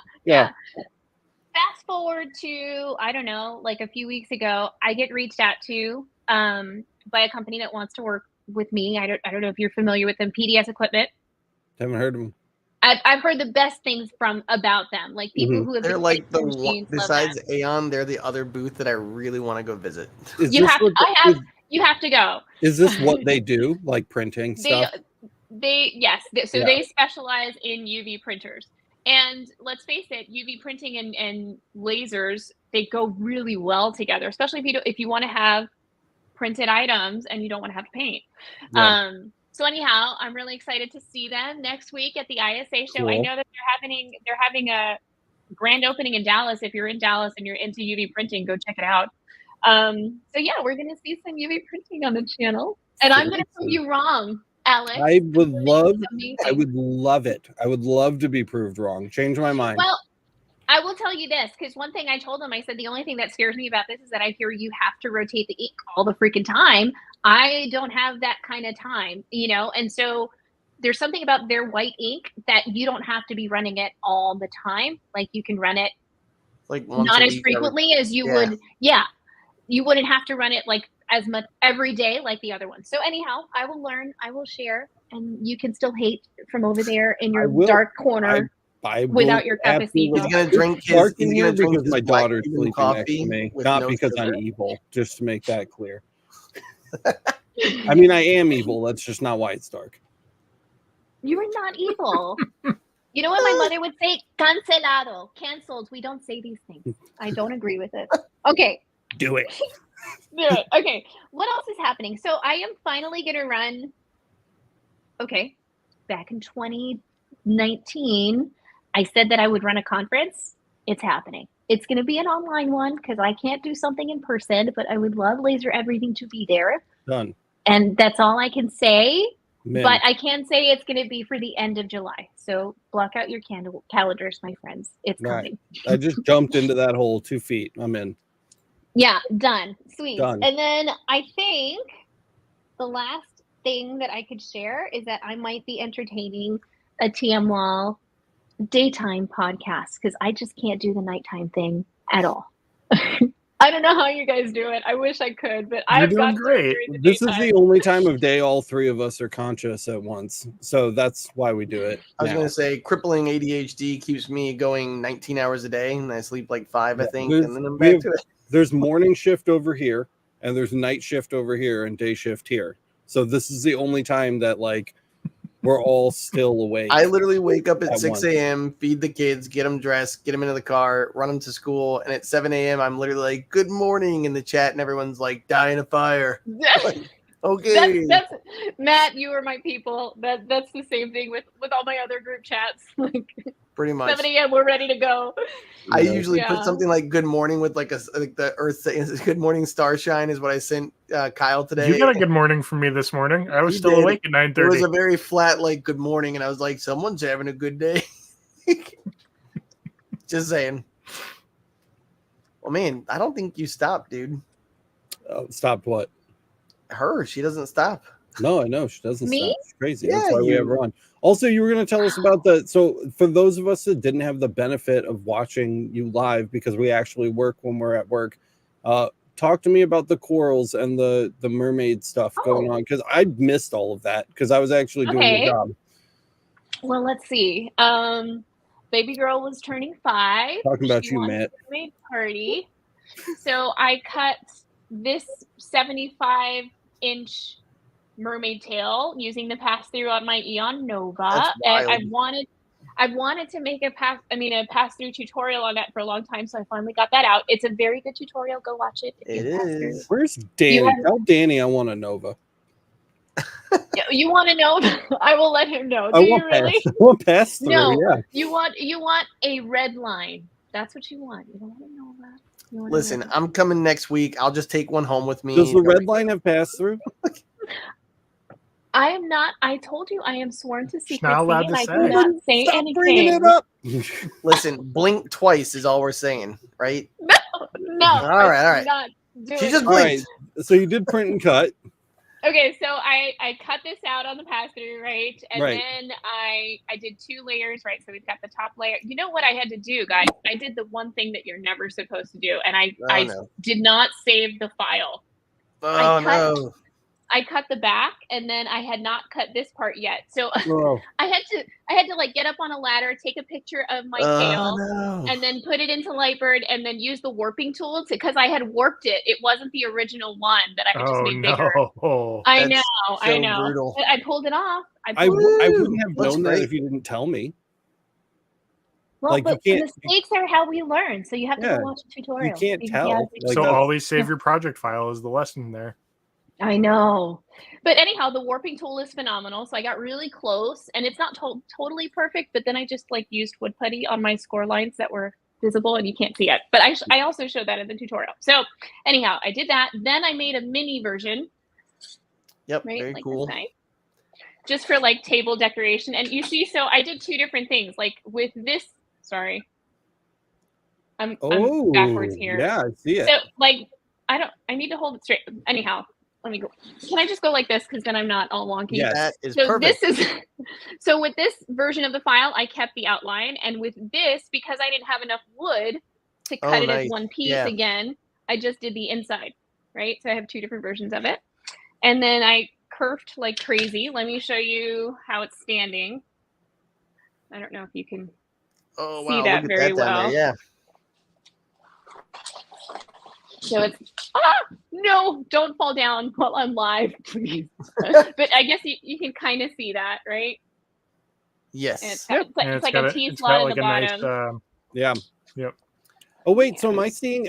Fast forward to, I don't know, like a few weeks ago, I get reached out to by a company that wants to work with me. I don't know if you're familiar with them, PDS Equipment. Haven't heard of them. I've heard the best things about them. Like people who have they're been like the machines, besides Aeon, they're the other booth that I really want to go visit. You have to go. Is this what they do, like printing stuff? Yes. So they specialize in UV printers. And let's face it, UV printing and lasers, they go really well together, especially if you want to have printed items and you don't want to have to paint. Yeah. So anyhow, I'm really excited to see them next week at the ISA show. Cool. I know that they're having a grand opening in Dallas. If you're in Dallas and you're into UV printing, go check it out. So yeah, we're gonna see some UV printing on the channel, and I'm gonna prove you wrong, Alex. I would love it. I would love to be proved wrong. Change my mind. Well, I will tell you this, because one thing I told him, I said, the only thing that scares me about this is that I hear you have to rotate the ink all the freaking time. I don't have that kind of time, and so there's something about their white ink that you don't have to be running it all the time. Like you can run it like once not a as week frequently as you would. Yeah. You wouldn't have to run it like as much every day like the other ones. So anyhow, I will learn, I will share, and you can still hate from over there in your dark corner without your cafecito. He's gonna drink because my daughter's sleeping next to me, not because I'm evil. Just to make that clear. I mean, I am evil. That's just not why it's dark. You are not evil. You know what my mother would say? Cancelado, canceled. We don't say these things. I don't agree with it. Okay. Do it. Do it. Okay. What else is happening? So I am finally going to run. Okay. Back in 2019, I said that I would run a conference. It's happening. It's going to be an online one because I can't do something in person, but I would love Laser Everything to be there. Done. And that's all I can say. Man. But I can say it's going to be for the end of July. So block out your calendars, my friends. It's coming. I just jumped into that hole 2 feet. I'm in. Yeah, done. Sweet. Done. And then I think the last thing that I could share is that I might be entertaining a TM Wall daytime podcast because I just can't do the nighttime thing at all. I don't know how you guys do it. I wish I could, but I've got great. This is the only time of day all three of us are conscious at once. So that's why we do it. I was going to say crippling ADHD keeps me going 19 hours a day, and I sleep like 5, I think, and then I'm back to it. There's morning shift over here, and there's night shift over here, and day shift here. So this is the only time that like we're all still awake. I literally wake up at 6 a.m., feed the kids, get them dressed, get them into the car, run them to school. And at 7 a.m., I'm literally like, good morning in the chat. And everyone's like, die in a fire. Like, okay. That's Matt, you are my people. That's the same thing with all my other group chats. Like, Pretty much. 7 a.m. We're ready to go. I usually put Yeah. something like "Good morning" with like the Earth saying "Good morning, starshine" is what I sent Kyle today. You got a good morning from me this morning. I was You still did. awake at It was 9:30. a very flat like "Good morning," and I was like, "Someone's having a good day." Just saying. Well, man, I don't think you stopped, dude. Stopped what? Her, she doesn't stop. No, I know she doesn't Me? stop. She's crazy. Yeah, That's why we have her on. Also, you were going to tell us about so for those of us that didn't have the benefit of watching you live because we actually work when we're at work, talk to me about the corals and the mermaid stuff going on, because I missed all of that because I was actually doing the Okay. job. Well, let's see. Baby girl was turning 5. Talking about She you, wanted Matt. a mermaid party. So I cut this 75-inch mermaid tail using the pass-through on my Eon Nova. That's And wild. I wanted to make a pass-through tutorial on that for a long time, so I finally got that out. It's a very good tutorial. Go watch it. It is. Where's Danny? Tell Danny I want a Nova. You want to know? I will let him know. I Do you want really? pass. I want pass through. No. Yeah. You want a red line. That's what you want. You don't want to know that. You want a Listen, red line. I'm coming next week. I'll just take one home with me. Does the red line have pass through? I am not. I told you I am sworn to secrecy, not allowed and to I say. do not say Stop anything. bringing it up. Listen, blink twice is all we're saying, right? No. All right, all right. Not doing She just it. All blinked. right. So you did print and cut. Okay, so I cut this out on the pass-through, right? And Right. then I did 2 layers, right? So we've got the top layer. You know what I had to do, guys? I did the one thing that you're never supposed to do, and I no. did not save the file. Oh, I cut- no. I cut the back, and then I had not cut this part yet. So Oh, I had to like get up on a ladder, take a picture of my tail, No. and then put it into Lightbird, and then use the warping tool because I had warped it. It wasn't the original one that I had just Oh made bigger. no! I That's know, so I know. brutal. But I pulled it off. I wouldn't have Looks known great. that if you didn't tell me. Well, like, you but can't- mistakes are how we learn. So you have to Yeah, go watch a tutorial. you can't See tell. how to Like, So that's- always save your project file is the lesson there. I know. But anyhow, the warping tool is phenomenal. So I got really close, and it's not totally perfect, but then I just like used wood putty on my score lines that were visible and you can't see it. But I also showed that in the tutorial. So anyhow, I did that. Then I made a mini version, Yep, right? very Like cool. this nice. Just for like table decoration. And you see, so I did 2 different things. Like with this, sorry. I'm backwards here. Yeah, I see it. So like I need to hold it straight. Anyhow, let me go. Can I just go like this? Because then I'm not all wonky. Yes. That is So perfect. this is so with this version of the file, I kept the outline, and with this, because I didn't have enough wood to cut it nice. as one piece Yeah. again, I just did the inside, right? So I have 2 different versions of it, and then I curved like crazy. Let me show you how it's standing. I don't know if you can Oh, see wow. that Look at very that down well. there. Yeah. So it's no, don't fall down while I'm live, please. But I guess you can kind of see that, right? Yes. And it's Yep. like a T slot at the bottom. Yeah. Yep. Oh wait, so am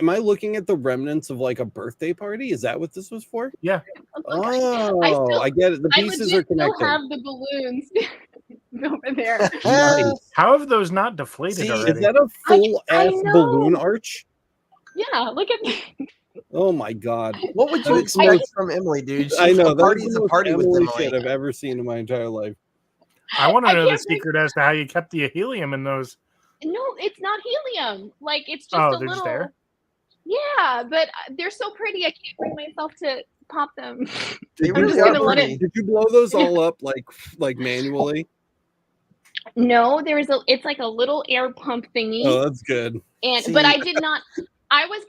I looking at the remnants of like a birthday party? Is that what this was for? Yeah. Oh, I get it. The I pieces legit are connected. still have the balloons over there. Nice. How have those not deflated See, already? Is that a full I ass know. balloon arch? Yeah, look at me. Oh my god. What would you That's expect most- from Emily, dude? I know A that's party the is a most party with Emily Emily. shit I've ever seen in my entire life. I want to I know the can't think- secret as to how you kept the helium in those. No, it's not helium. Like it's just Oh, a they're just little. there? Yeah, but they're so pretty. I can't bring myself to pop them. They I'm really just are gonna let pretty. it. Did you blow those all up like manually? No, it's like a little air pump thingy. Oh, that's good. And See- but I did not. I was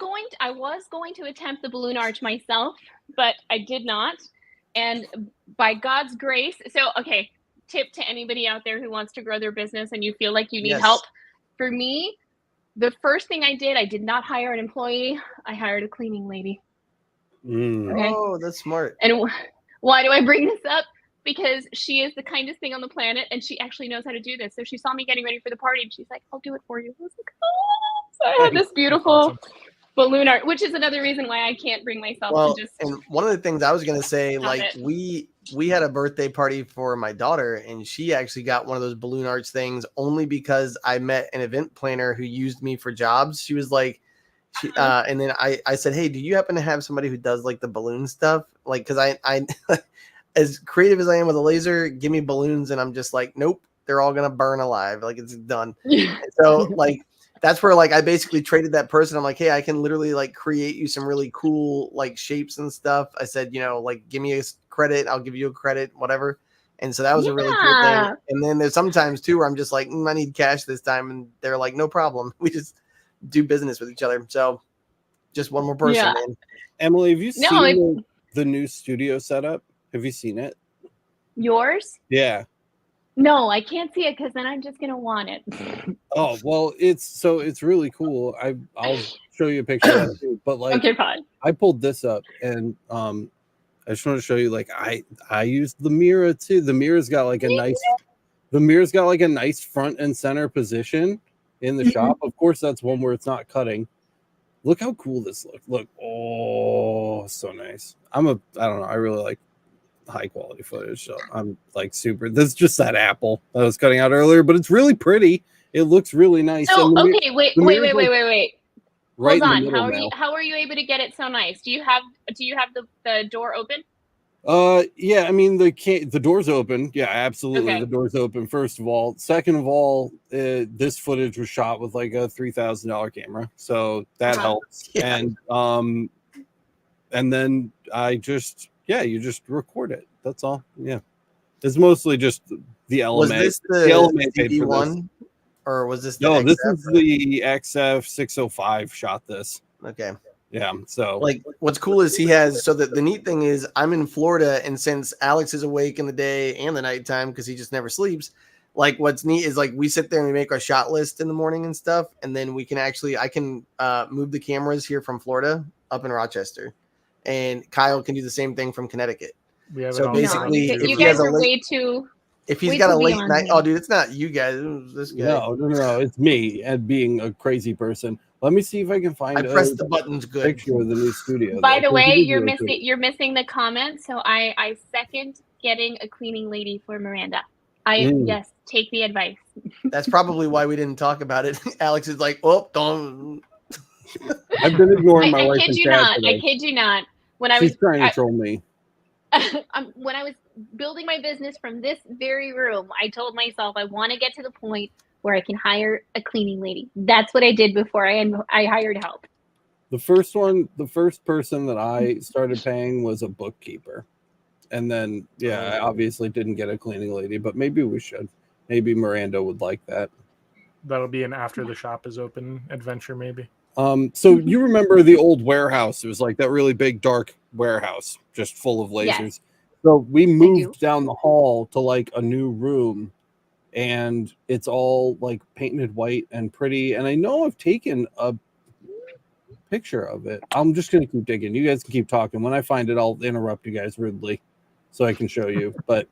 going to attempt the balloon arch myself, but I did not. And by God's grace, so okay, tip to anybody out there who wants to grow their business and you feel like you need Yes. help. For me, the first thing I did not hire an employee. I hired a cleaning lady. Mm. Okay. Oh, that's smart. And why do I bring this up? Because she is the kindest thing on the planet, and she actually knows how to do this. So she saw me getting ready for the party, and she's like, "I'll do it for you." I was like, "Oh!" So I had this beautiful, Awesome. balloon art, which is another reason why I can't bring myself to just. And one of the things I was gonna say, Stop like it. we had a birthday party for my daughter, and she actually got one of those balloon arts things only because I met an event planner who used me for jobs. She was like, and then I said, hey, do you happen to have somebody who does like the balloon stuff? Like, because I as creative as I am with a laser, give me balloons, and I'm just like, nope, they're all gonna burn alive. Like, it's done. So like that's where like I basically traded that person. I'm like, hey, I can literally like create you some really cool like shapes and stuff. I said, like, give me a credit, I'll give you a credit, whatever. And so that was a really cool thing. And then there's sometimes too where I'm just like, I need cash this time, and they're like, no problem. We just do business with each other. So just one more person, man. Emily, have you seen the new studio setup? Have you seen it? Yours? Yeah. No, I can't see it because then I'm just gonna want it. Oh well, it's really cool. I'll show you a picture of that too. But like, Okay, fine. I pulled this up, and I just want to show you. Like, I used the mirror too. The mirror's got like a nice front and center position in the shop. Of course, that's one where it's not cutting. Look how cool this looks. Look, oh, so nice. I don't know. I really like high quality footage. So I'm like super. This is just that apple that I was cutting out earlier, but it's really pretty. It looks really nice. So okay, wait. Right. Hold on. How are you able to get it so nice? Do you have the door open? Yeah, I mean the door's open. Yeah, absolutely. Okay. The door's open, first of all. Second of all, this footage was shot with like a $3,000 camera. So that helps. Yeah. And then you just record it. That's all. Yeah. It's mostly just the element. Was this the element CD1? Or was this the No, XF, this is the XF 605 shot this. Okay. Yeah. So like what's cool is he has the neat thing is I'm in Florida, and since Alex is awake in the day and the nighttime because he just never sleeps, like what's neat is like we sit there and we make our shot list in the morning and stuff, and then we can I can move the cameras here from Florida up in Rochester, and Kyle can do the same thing from Connecticut. So basically, you guys are way too. If he's got a late night, oh dude, it's not you guys, it's this guy. No, it's me and being a crazy person. Let me see if I can find. I pressed the buttons good. Picture of the new studio. By the way, you're missing the comment. So I second getting a cleaning lady for Miranda. Yes, take the advice. That's probably why we didn't talk about it. Alex is like, oh, don't. I've been ignoring my wife. I kid you not. She's trying to troll me. When I was building my business from this very room, I told myself I want to get to the point where I can hire a cleaning lady. That's what I did before I hired help. The first person that I started paying was a bookkeeper. And then, I obviously didn't get a cleaning lady, but maybe we should. Maybe Miranda would like that. That'll be an after the shop is open adventure, maybe. So you remember the old warehouse? It was like that really big, dark warehouse, just full of lasers. Yes. So we moved down the hall to like a new room, and it's all like painted white and pretty. And I know I've taken a picture of it. I'm just going to keep digging. You guys can keep talking. When I find it, I'll interrupt you guys rudely so I can show you. But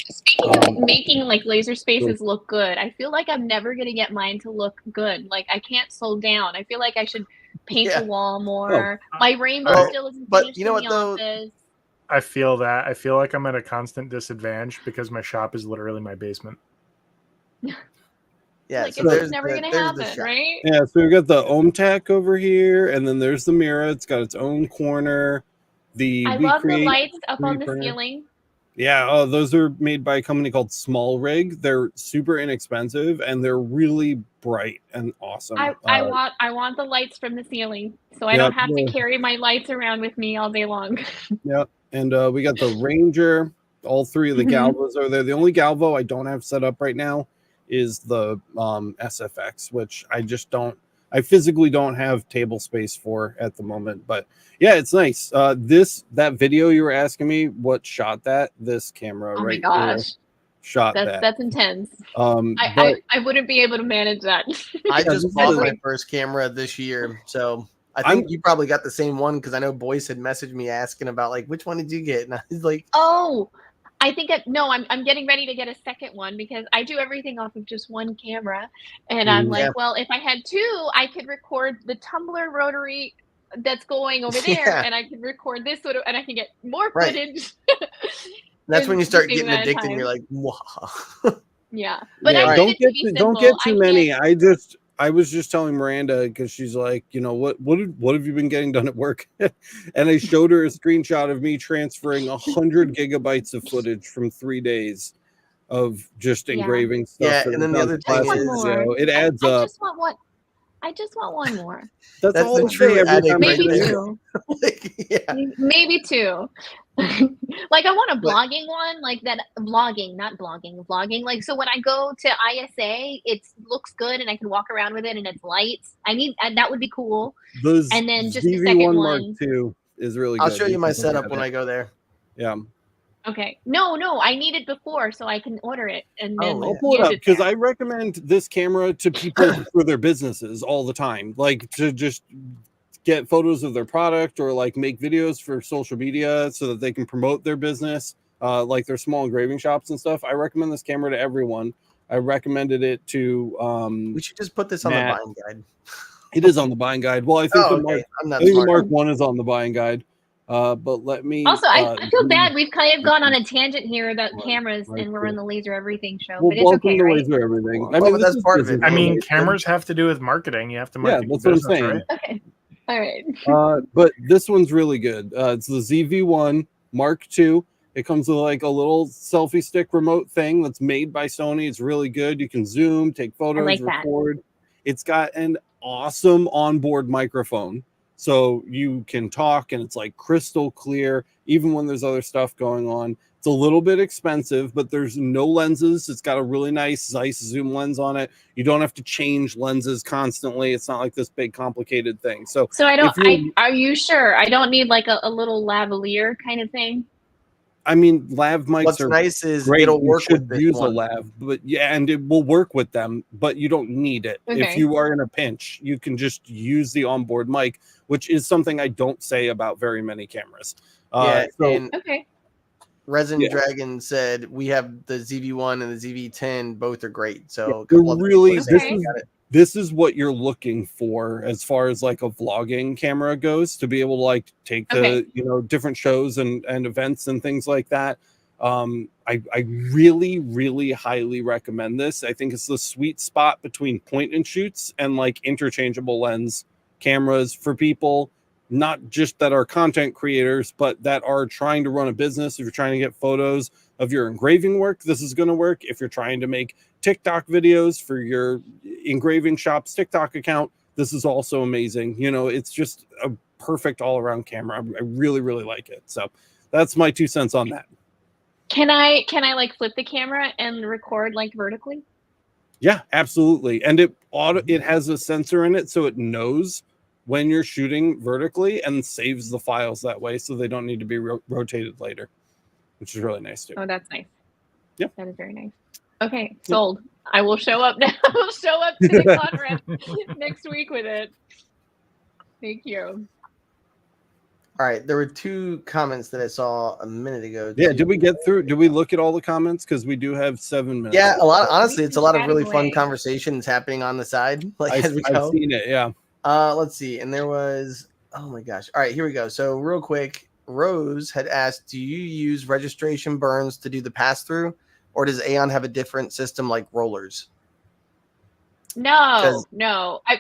speaking of making like laser spaces look good, I feel like I'm never going to get mine to look good. Like I can't slow down. I feel like I should paint the wall more. My rainbow still isn't finished in the office. I feel that. I feel like I'm at a constant disadvantage because my shop is literally my basement. Yeah, like so it's never gonna happen, right? Yeah, so we've got the OMTAC over here, and then there's the mirror. It's got its own corner. I love the lights up on the ceiling. Yeah, those are made by a company called Small Rig. They're super inexpensive and they're really bright and awesome. I want the lights from the ceiling, so I don't have to carry my lights around with me all day long. Yep. And we got the Ranger. All three of the Galvos are there. The only Galvo I don't have set up right now is the SFX, which I physically don't have table space for at the moment. But yeah, it's nice. That video you were asking me what shot that, this camera right here shot that. That's intense. I wouldn't be able to manage that. I just bought my first camera this year, so I think you probably got the same one because I know Boyce had messaged me asking about like which one did you get, and I was like, I think I'm getting ready to get a second one because I do everything off of just one camera, and I'm like, well, if I had two, I could record the Tumblr rotary that's going over there, and I can record this sort of, and I can get more footage. That's when you start getting addicted. And you're like, wow. Yeah, but don't get too many. I was just telling Miranda, because she's like, what have you been getting done at work? And I showed her a screenshot of me transferring 100 gigabytes of footage from 3 days of just engraving stuff. Yeah, and then the other thing is, it adds up. I just want one more. That's all the true addict. Maybe two. Maybe two. Like I want a blogging one, like that vlogging. Like, so when I go to ISA, it looks good and I can walk around with it and it's lights. That would be cool. And then just the second one. Mark II is really good. I'll show you my setup when I go there. Yeah. Okay. No, I need it before so I can order it and then I'll pull it up because I recommend this camera to people for their businesses all the time, like to just get photos of their product or like make videos for social media so that they can promote their business, like their small engraving shops and stuff. I recommend this camera to everyone. I recommended it to we should just put this on the buying guide. It is on the buying guide. Well, I think the Mark 1 is on the buying guide. But let me also I feel bad. We've kind of gone on a tangent here about cameras and we're on the Laser Everything show. Well, but it's okay, right? Laser Everything. I mean, that's part of it. I mean, cameras have to do with marketing. You have to market. Yeah, that's what I'm saying. Right? Okay. All right. But this one's really good. It's the ZV-1 Mark II. It comes with like a little selfie stick remote thing that's made by Sony. It's really good. You can zoom, take photos, record. It's got an awesome onboard microphone. So you can talk and it's like crystal clear, even when there's other stuff going on. It's a little bit expensive, but there's no lenses. It's got a really nice Zeiss zoom lens on it. You don't have to change lenses constantly. It's not like this big complicated thing. So are you sure? I don't need like a little lavalier kind of thing. I mean, lav mics What's are nice is great. It'll work with use a lav, but and it will work with them, but you don't need it. Okay. If you are in a pinch, you can just use the onboard mic, which is something I don't say about very many cameras. Resin Dragon said we have the ZV-1 and the ZV-10, both are great. So this is what you're looking for as far as like a vlogging camera goes, to be able to like take the different shows and events and things like that. I really, really highly recommend this. I think it's the sweet spot between point and shoots and like interchangeable lens cameras for people, not just that are content creators, but that are trying to run a business. If you're trying to get photos of your engraving work, this is going to work. If you're trying to make TikTok videos for your engraving shop's TikTok account, this is also amazing. It's just a perfect all-around camera. I really, really like it. So that's my 2 cents on that. Can I like flip the camera and record like vertically? Yeah, absolutely. And it has a sensor in it, so it knows when you're shooting vertically and saves the files that way, so they don't need to be rotated later, which is really nice too. Oh, that's nice. Yeah, that is very nice. Okay, sold. I will show up now. I'll show up to the conference next week with it. Thank you. All right, there were 2 comments that I saw a minute ago. Yeah, did we get through? Did we look at all the comments? Because we do have 7 minutes. Yeah, honestly, it's a lot of really fun conversations happening on the side. As we go. I've seen it, yeah. Let's see. And there was, oh my gosh. All right, here we go. So real quick, Rose had asked, do you use registration burns to do the pass-through? Or does Aeon have a different system like rollers? No.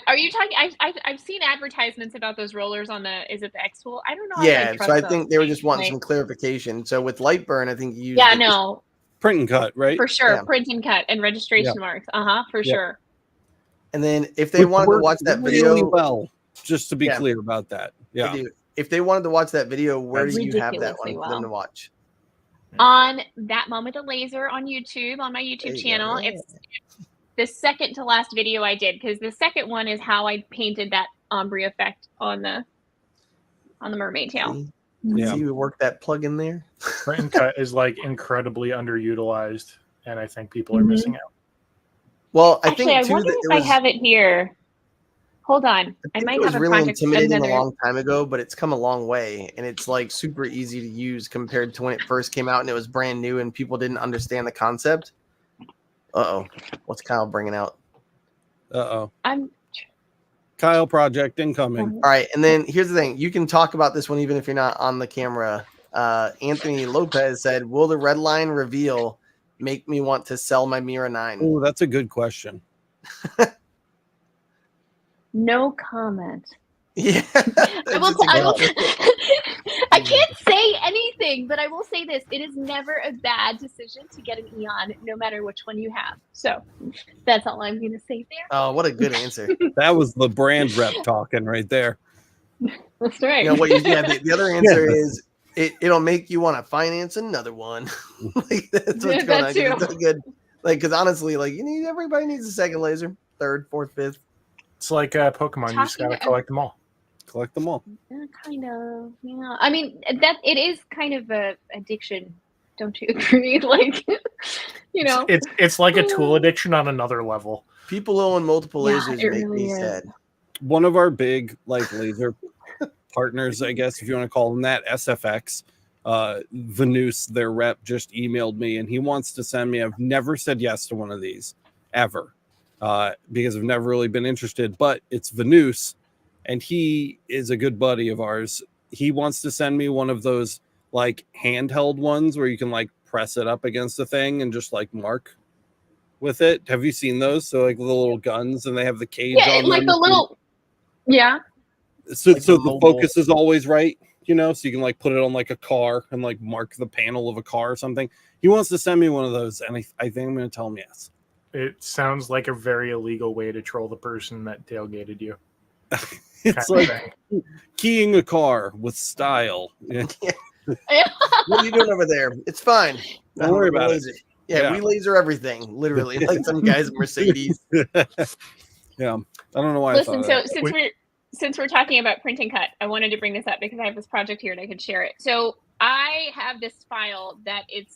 Are you talking? I've seen advertisements about those rollers on is it the X tool? I don't know. Yeah, so I think they were just wanting some clarification. So with Lightburn, I think you use print and cut, right? For sure, print and cut and registration marks. For sure. And then if they wanted to watch that video, really well, just to be clear about that, if they wanted to watch that video, where do you have that one for them to watch? On That Moment of Laser on YouTube, on my YouTube channel. It's the second to last video I did, because the second one is how I painted that ombre effect on the mermaid tail. Yeah, see, we work that plug in there. Print and cut is like incredibly underutilized, and I think people are missing out. Well, I wonder if I have it here. Hold on. I think might it was have a really project. intimidating a long time ago, but it's come a long way, and it's like super easy to use compared to when it first came out and it was brand new and people didn't understand the concept. What's Kyle bringing out? I'm Kyle project incoming. All right, and then here's the thing: you can talk about this one even if you're not on the camera. Anthony Lopez said, "Will the red line reveal make me want to sell my Mira 9?" Oh, that's a good question. no comment. Yeah, I can't say anything, but I will say this: it is never a bad decision to get an Eon, no matter which one you have. So that's all I'm going to say there. Oh, what a good answer! That was the brand rep talking right there. That's right. You know what? The other answer is it'll make you want to finance another one. Like that's what's going on. It's so good. Like, because honestly, like everybody needs a second laser, third, fourth, fifth. It's like Pokemon. You just gotta collect them all. Collect them all. Kind of. Yeah. I mean, that it is kind of a addiction. Don't you agree? Like, it's like a tool addiction on another level. People own multiple lasers make me sad. One of our big laser partners, I guess if you want to call them that, SFX, Venus, their rep, just emailed me and he wants to send me. I've never said yes to one of these ever because I've never really been interested. But it's Venus, and he is a good buddy of ours. He wants to send me one of those handheld ones where you can press it up against the thing and just mark with it. Have you seen those? So the little guns and they have the cage on them. The little So the focus is always right, so you can put it on a car and mark the panel of a car or something. He wants to send me one of those, and I think I'm going to tell him yes. It sounds like a very illegal way to troll the person that tailgated you. It's like keying a car with style. Yeah. What are you doing over there? It's fine. Don't worry about it. Yeah, we laser everything, literally, like some guys at Mercedes. Yeah, I don't know why. Listen, since we're talking about print and cut, I wanted to bring this up because I have this project here and I could share it. So I have this file that it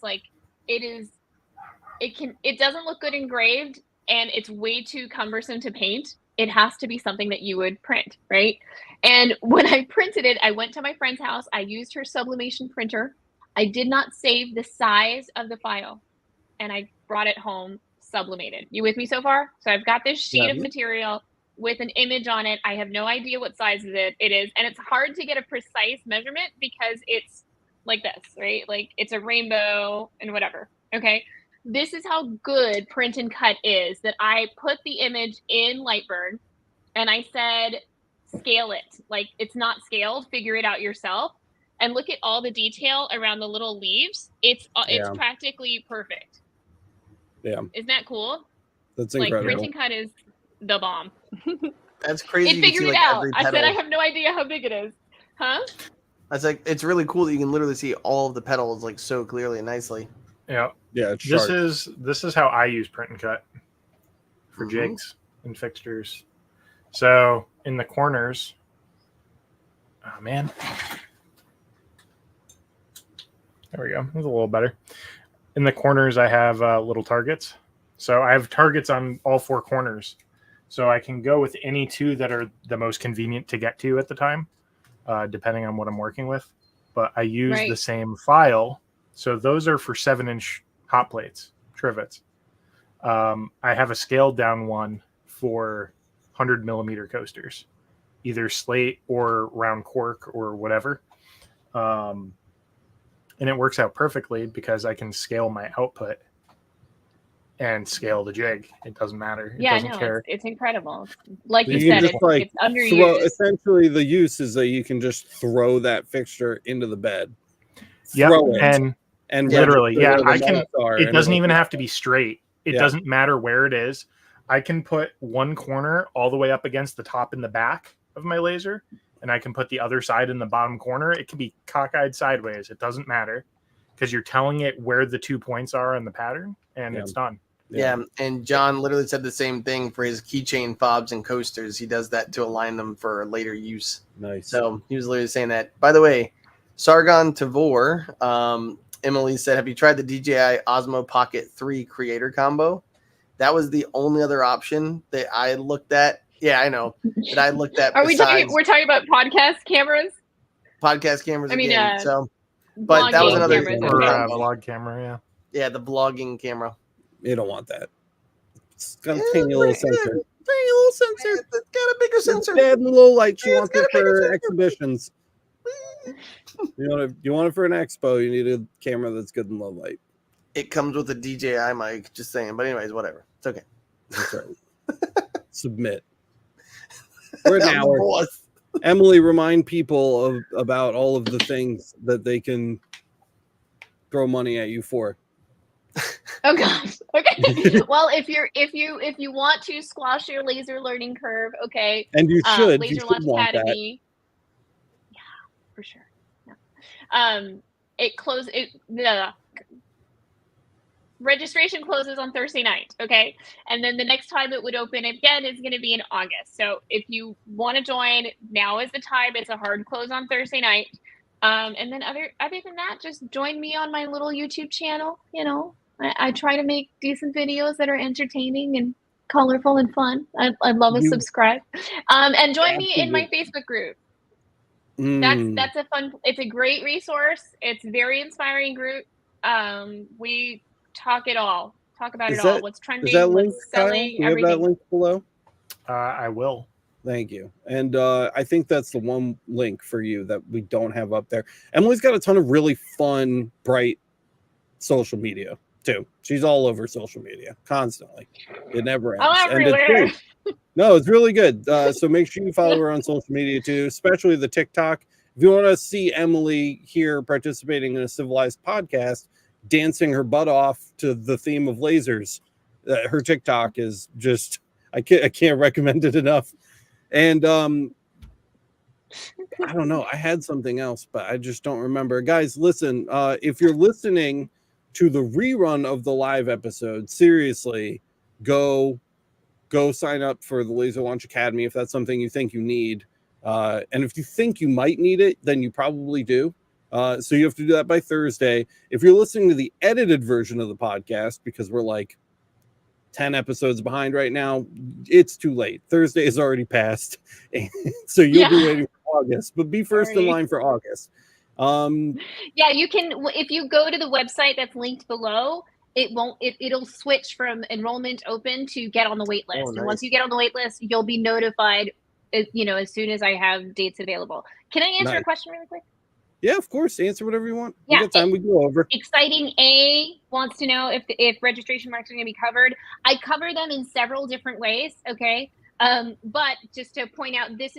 doesn't look good engraved and it's way too cumbersome to paint. It has to be something that you would print, right? And when I printed it, I went to my friend's house. I used her sublimation printer. I did not save the size of the file, and I brought it home sublimated. You with me so far? So I've got this sheet of material with an image on it. I have no idea what size it is, and it's hard to get a precise measurement because it's like this, right? It's a rainbow and whatever, okay? This is how good print and cut is, that I put the image in Lightburn and I said, scale it. It's not scaled, figure it out yourself. And look at all the detail around the little leaves. It's practically perfect. Yeah. Isn't that cool? That's incredible. Print and cut is the bomb. That's crazy. It figured it out. I said I have no idea how big it is. Huh? That's it's really cool that you can literally see all of the petals so clearly and nicely. Yeah. Yeah. This is how I use print and cut for jigs and fixtures. So in the corners, oh man, there we go. It's a little better. In the corners, I have little targets. So I have targets on all four corners. So I can go with any two that are the most convenient to get to at the time, depending on what I'm working with. But I use the same file. So those are for 7-inch hot plates, trivets. I have a scaled down one for 100 millimeter coasters, either slate or round cork or whatever. And it works out perfectly because I can scale my output and scale the jig. It doesn't matter. It doesn't care. It's incredible. Like you said, it's underused. Essentially, the use is that you can just throw that fixture into the bed. Yeah, and literally, I can. It doesn't even have to be straight. It doesn't matter where it is. I can put one corner all the way up against the top and the back of my laser, and I can put the other side in the bottom corner. It can be cockeyed sideways. It doesn't matter because you're telling it where the 2 points are in the pattern, and it's done. Yeah, and John literally said the same thing for his keychain fobs and coasters. He does that to align them for later use. Nice. So he was literally saying that. By the way, Sargon Tavor, Emily said, have you tried the DJI Osmo Pocket 3 creator combo? That was the only other option that I looked at Yeah, I know. That I looked at. Are we talking? We're talking about podcast cameras. Podcast cameras. I mean, again. But that was another cameras, or okay. vlog camera. Yeah. Yeah, the vlogging camera. You don't want that. It's got a tiny little sensor. Tiny little sensor. It's got a bigger sensor. Bad low light. She wants it for exhibitions. You want it for an expo. You need a camera that's good in low light. It comes with a DJI mic. Just saying. But anyways, whatever. It's okay. That's right. Submit. For an hour. Boss. Emily, remind people about all of the things that they can throw money at you for. Oh gosh. Okay. Well, if you want to squash your laser learning curve, okay. And you should. Laser You should Launch want Academy. That. Yeah, for sure. Yeah. It closed. The registration closes on Thursday night. Okay, and then the next time it would open again is going to be in August. So if you want to join, now is the time. It's a hard close on Thursday night. And then other than that, just join me on my little YouTube channel. You know, I try to make decent videos that are entertaining and colorful and fun. I'd love a subscribe. And join me in my Facebook group. That's a fun. It's a great resource. It's a very inspiring group. We talk it all. Talk about it all. What's trending? Is that link, what's selling? Kyle? You have that link below. I will. Thank you. And I think that's the one link for you that we don't have up there. Emily's got a ton of really fun, bright social media too. She's all over social media constantly. It never ends. I'm everywhere. No, it's really good. So make sure you follow her on social media too, especially the TikTok. If you want to see Emily here participating in a civilized podcast, dancing her butt off to the theme of lasers, her TikTok is just, I can't recommend it enough. And I don't know, I had something else, but I just don't remember. Guys, listen, if you're listening to the rerun of the live episode, seriously, go sign up for the Laser Launch Academy if that's something you think you need. And if you think you might need it, then you probably do. So you have to do that by Thursday. If you're listening to the edited version of the podcast, because we're like 10 episodes behind right now, it's too late. Thursday is already passed. So you'll be waiting for August, but be first in line for August. Yeah, you can, if you go to the website that's linked below, it'll switch from enrollment open to get on the wait list. Nice. And once you get on the wait list, you'll be notified, as soon as I have dates available. Can I answer a question really quick? Yeah, of course. Answer whatever you want. Yeah, we got time. We go over. Exciting A wants to know if registration marks are going to be covered. I cover them in several different ways. Okay. But just to point out, this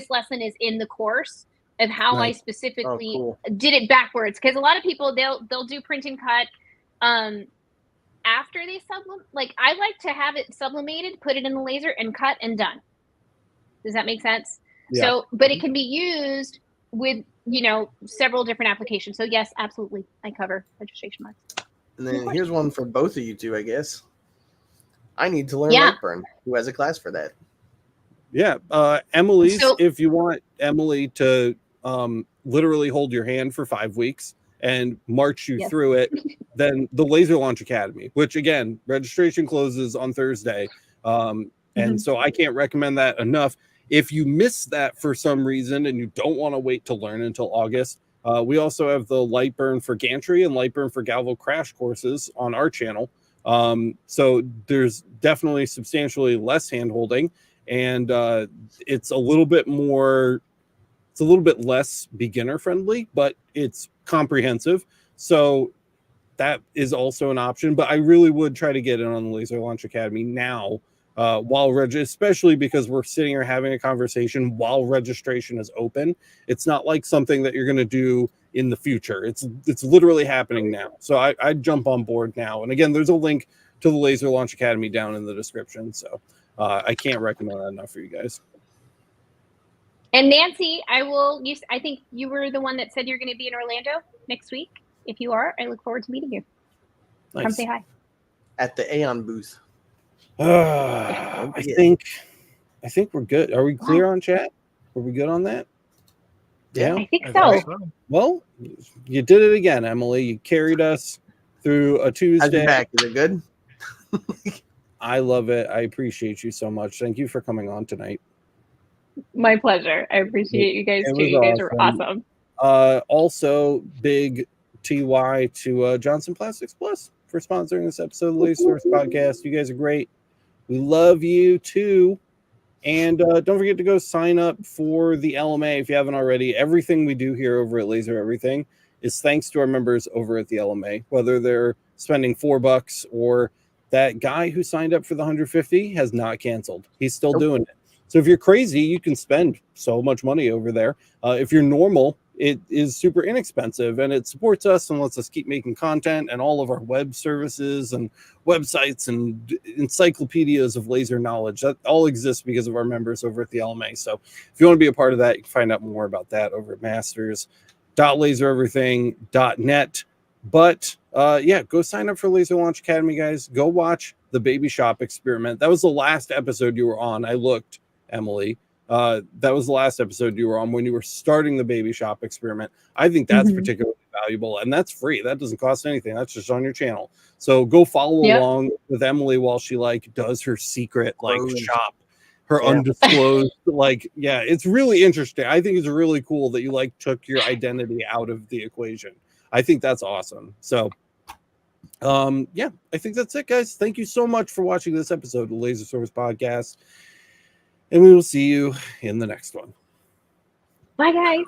lesson is in the course of how I specifically did it backwards. Because a lot of people, they'll do print and cut after they sublimate. Like, I like to have it sublimated, put it in the laser and cut and done. Does that make sense? Yeah. So, but it can be used with, several different applications. So yes, absolutely. I cover registration marks. And then here's one for both of you two, I guess. I need to learn Lightburn. Who has a class for that? Yeah. Emily's, if you want Emily to literally hold your hand for 5 weeks and march you through it, then the Laser Launch Academy, which again, registration closes on Thursday. And so I can't recommend that enough. If you miss that for some reason and you don't want to wait to learn until August, we also have the Lightburn for Gantry and Lightburn for Galvo crash courses on our channel. So there's definitely substantially less hand-holding, and it's a little bit less beginner-friendly, but it's comprehensive. So that is also an option, but I really would try to get in on the Laser Launch Academy now, especially because we're sitting here having a conversation while registration is open. It's not like something that you're going to do in the future. It's literally happening now. So I'd jump on board now. And again, there's a link to the Laser Launch Academy down in the description. So I can't recommend that enough for you guys. And Nancy, I think you were the one that said you're going to be in Orlando next week. If you are, I look forward to meeting you. Nice. Come say hi. At the Aeon booth. I think we're good. Are we clear on chat? Are we good on that? Yeah, I think so. Well, you did it again, Emily. You carried us through a Tuesday. Back. Is it good? I love it. I appreciate you so much. Thank you for coming on tonight. My pleasure. I appreciate you guys It too. was You guys are awesome. awesome. Also, big TY to Johnson Plastics Plus for sponsoring this episode of the Laser Source Podcast. You guys are great. We love you too. And don't forget to go sign up for the LMA if you haven't already. Everything we do here over at Laser Everything is thanks to our members over at the LMA, whether they're spending $4 or that guy who signed up for the 150 has not canceled. He's still doing it. So if you're crazy, you can spend so much money over there. If you're normal, it is super inexpensive and it supports us and lets us keep making content and all of our web services and websites and encyclopedias of laser knowledge. That all exists because of our members over at the LMA. So if you want to be a part of that, you can find out more about that over at masters.lasereverything.net. But yeah, go sign up for Laser Launch Academy, guys. Go watch the Baby Shop Experiment. That was the last episode you were on. I looked, Emily. That was the last episode you were on when you were starting the Baby Shop Experiment. I think that's particularly valuable, and that's free. That doesn't cost anything. That's just on your channel. So go follow along with Emily while she does her secret shop, her undisclosed it's really interesting. I think it's really cool that you took your identity out of the equation. I think that's awesome. So yeah, I think that's it, guys. Thank you so much for watching this episode of the Laser Source Podcast. And we will see you in the next one. Bye, guys.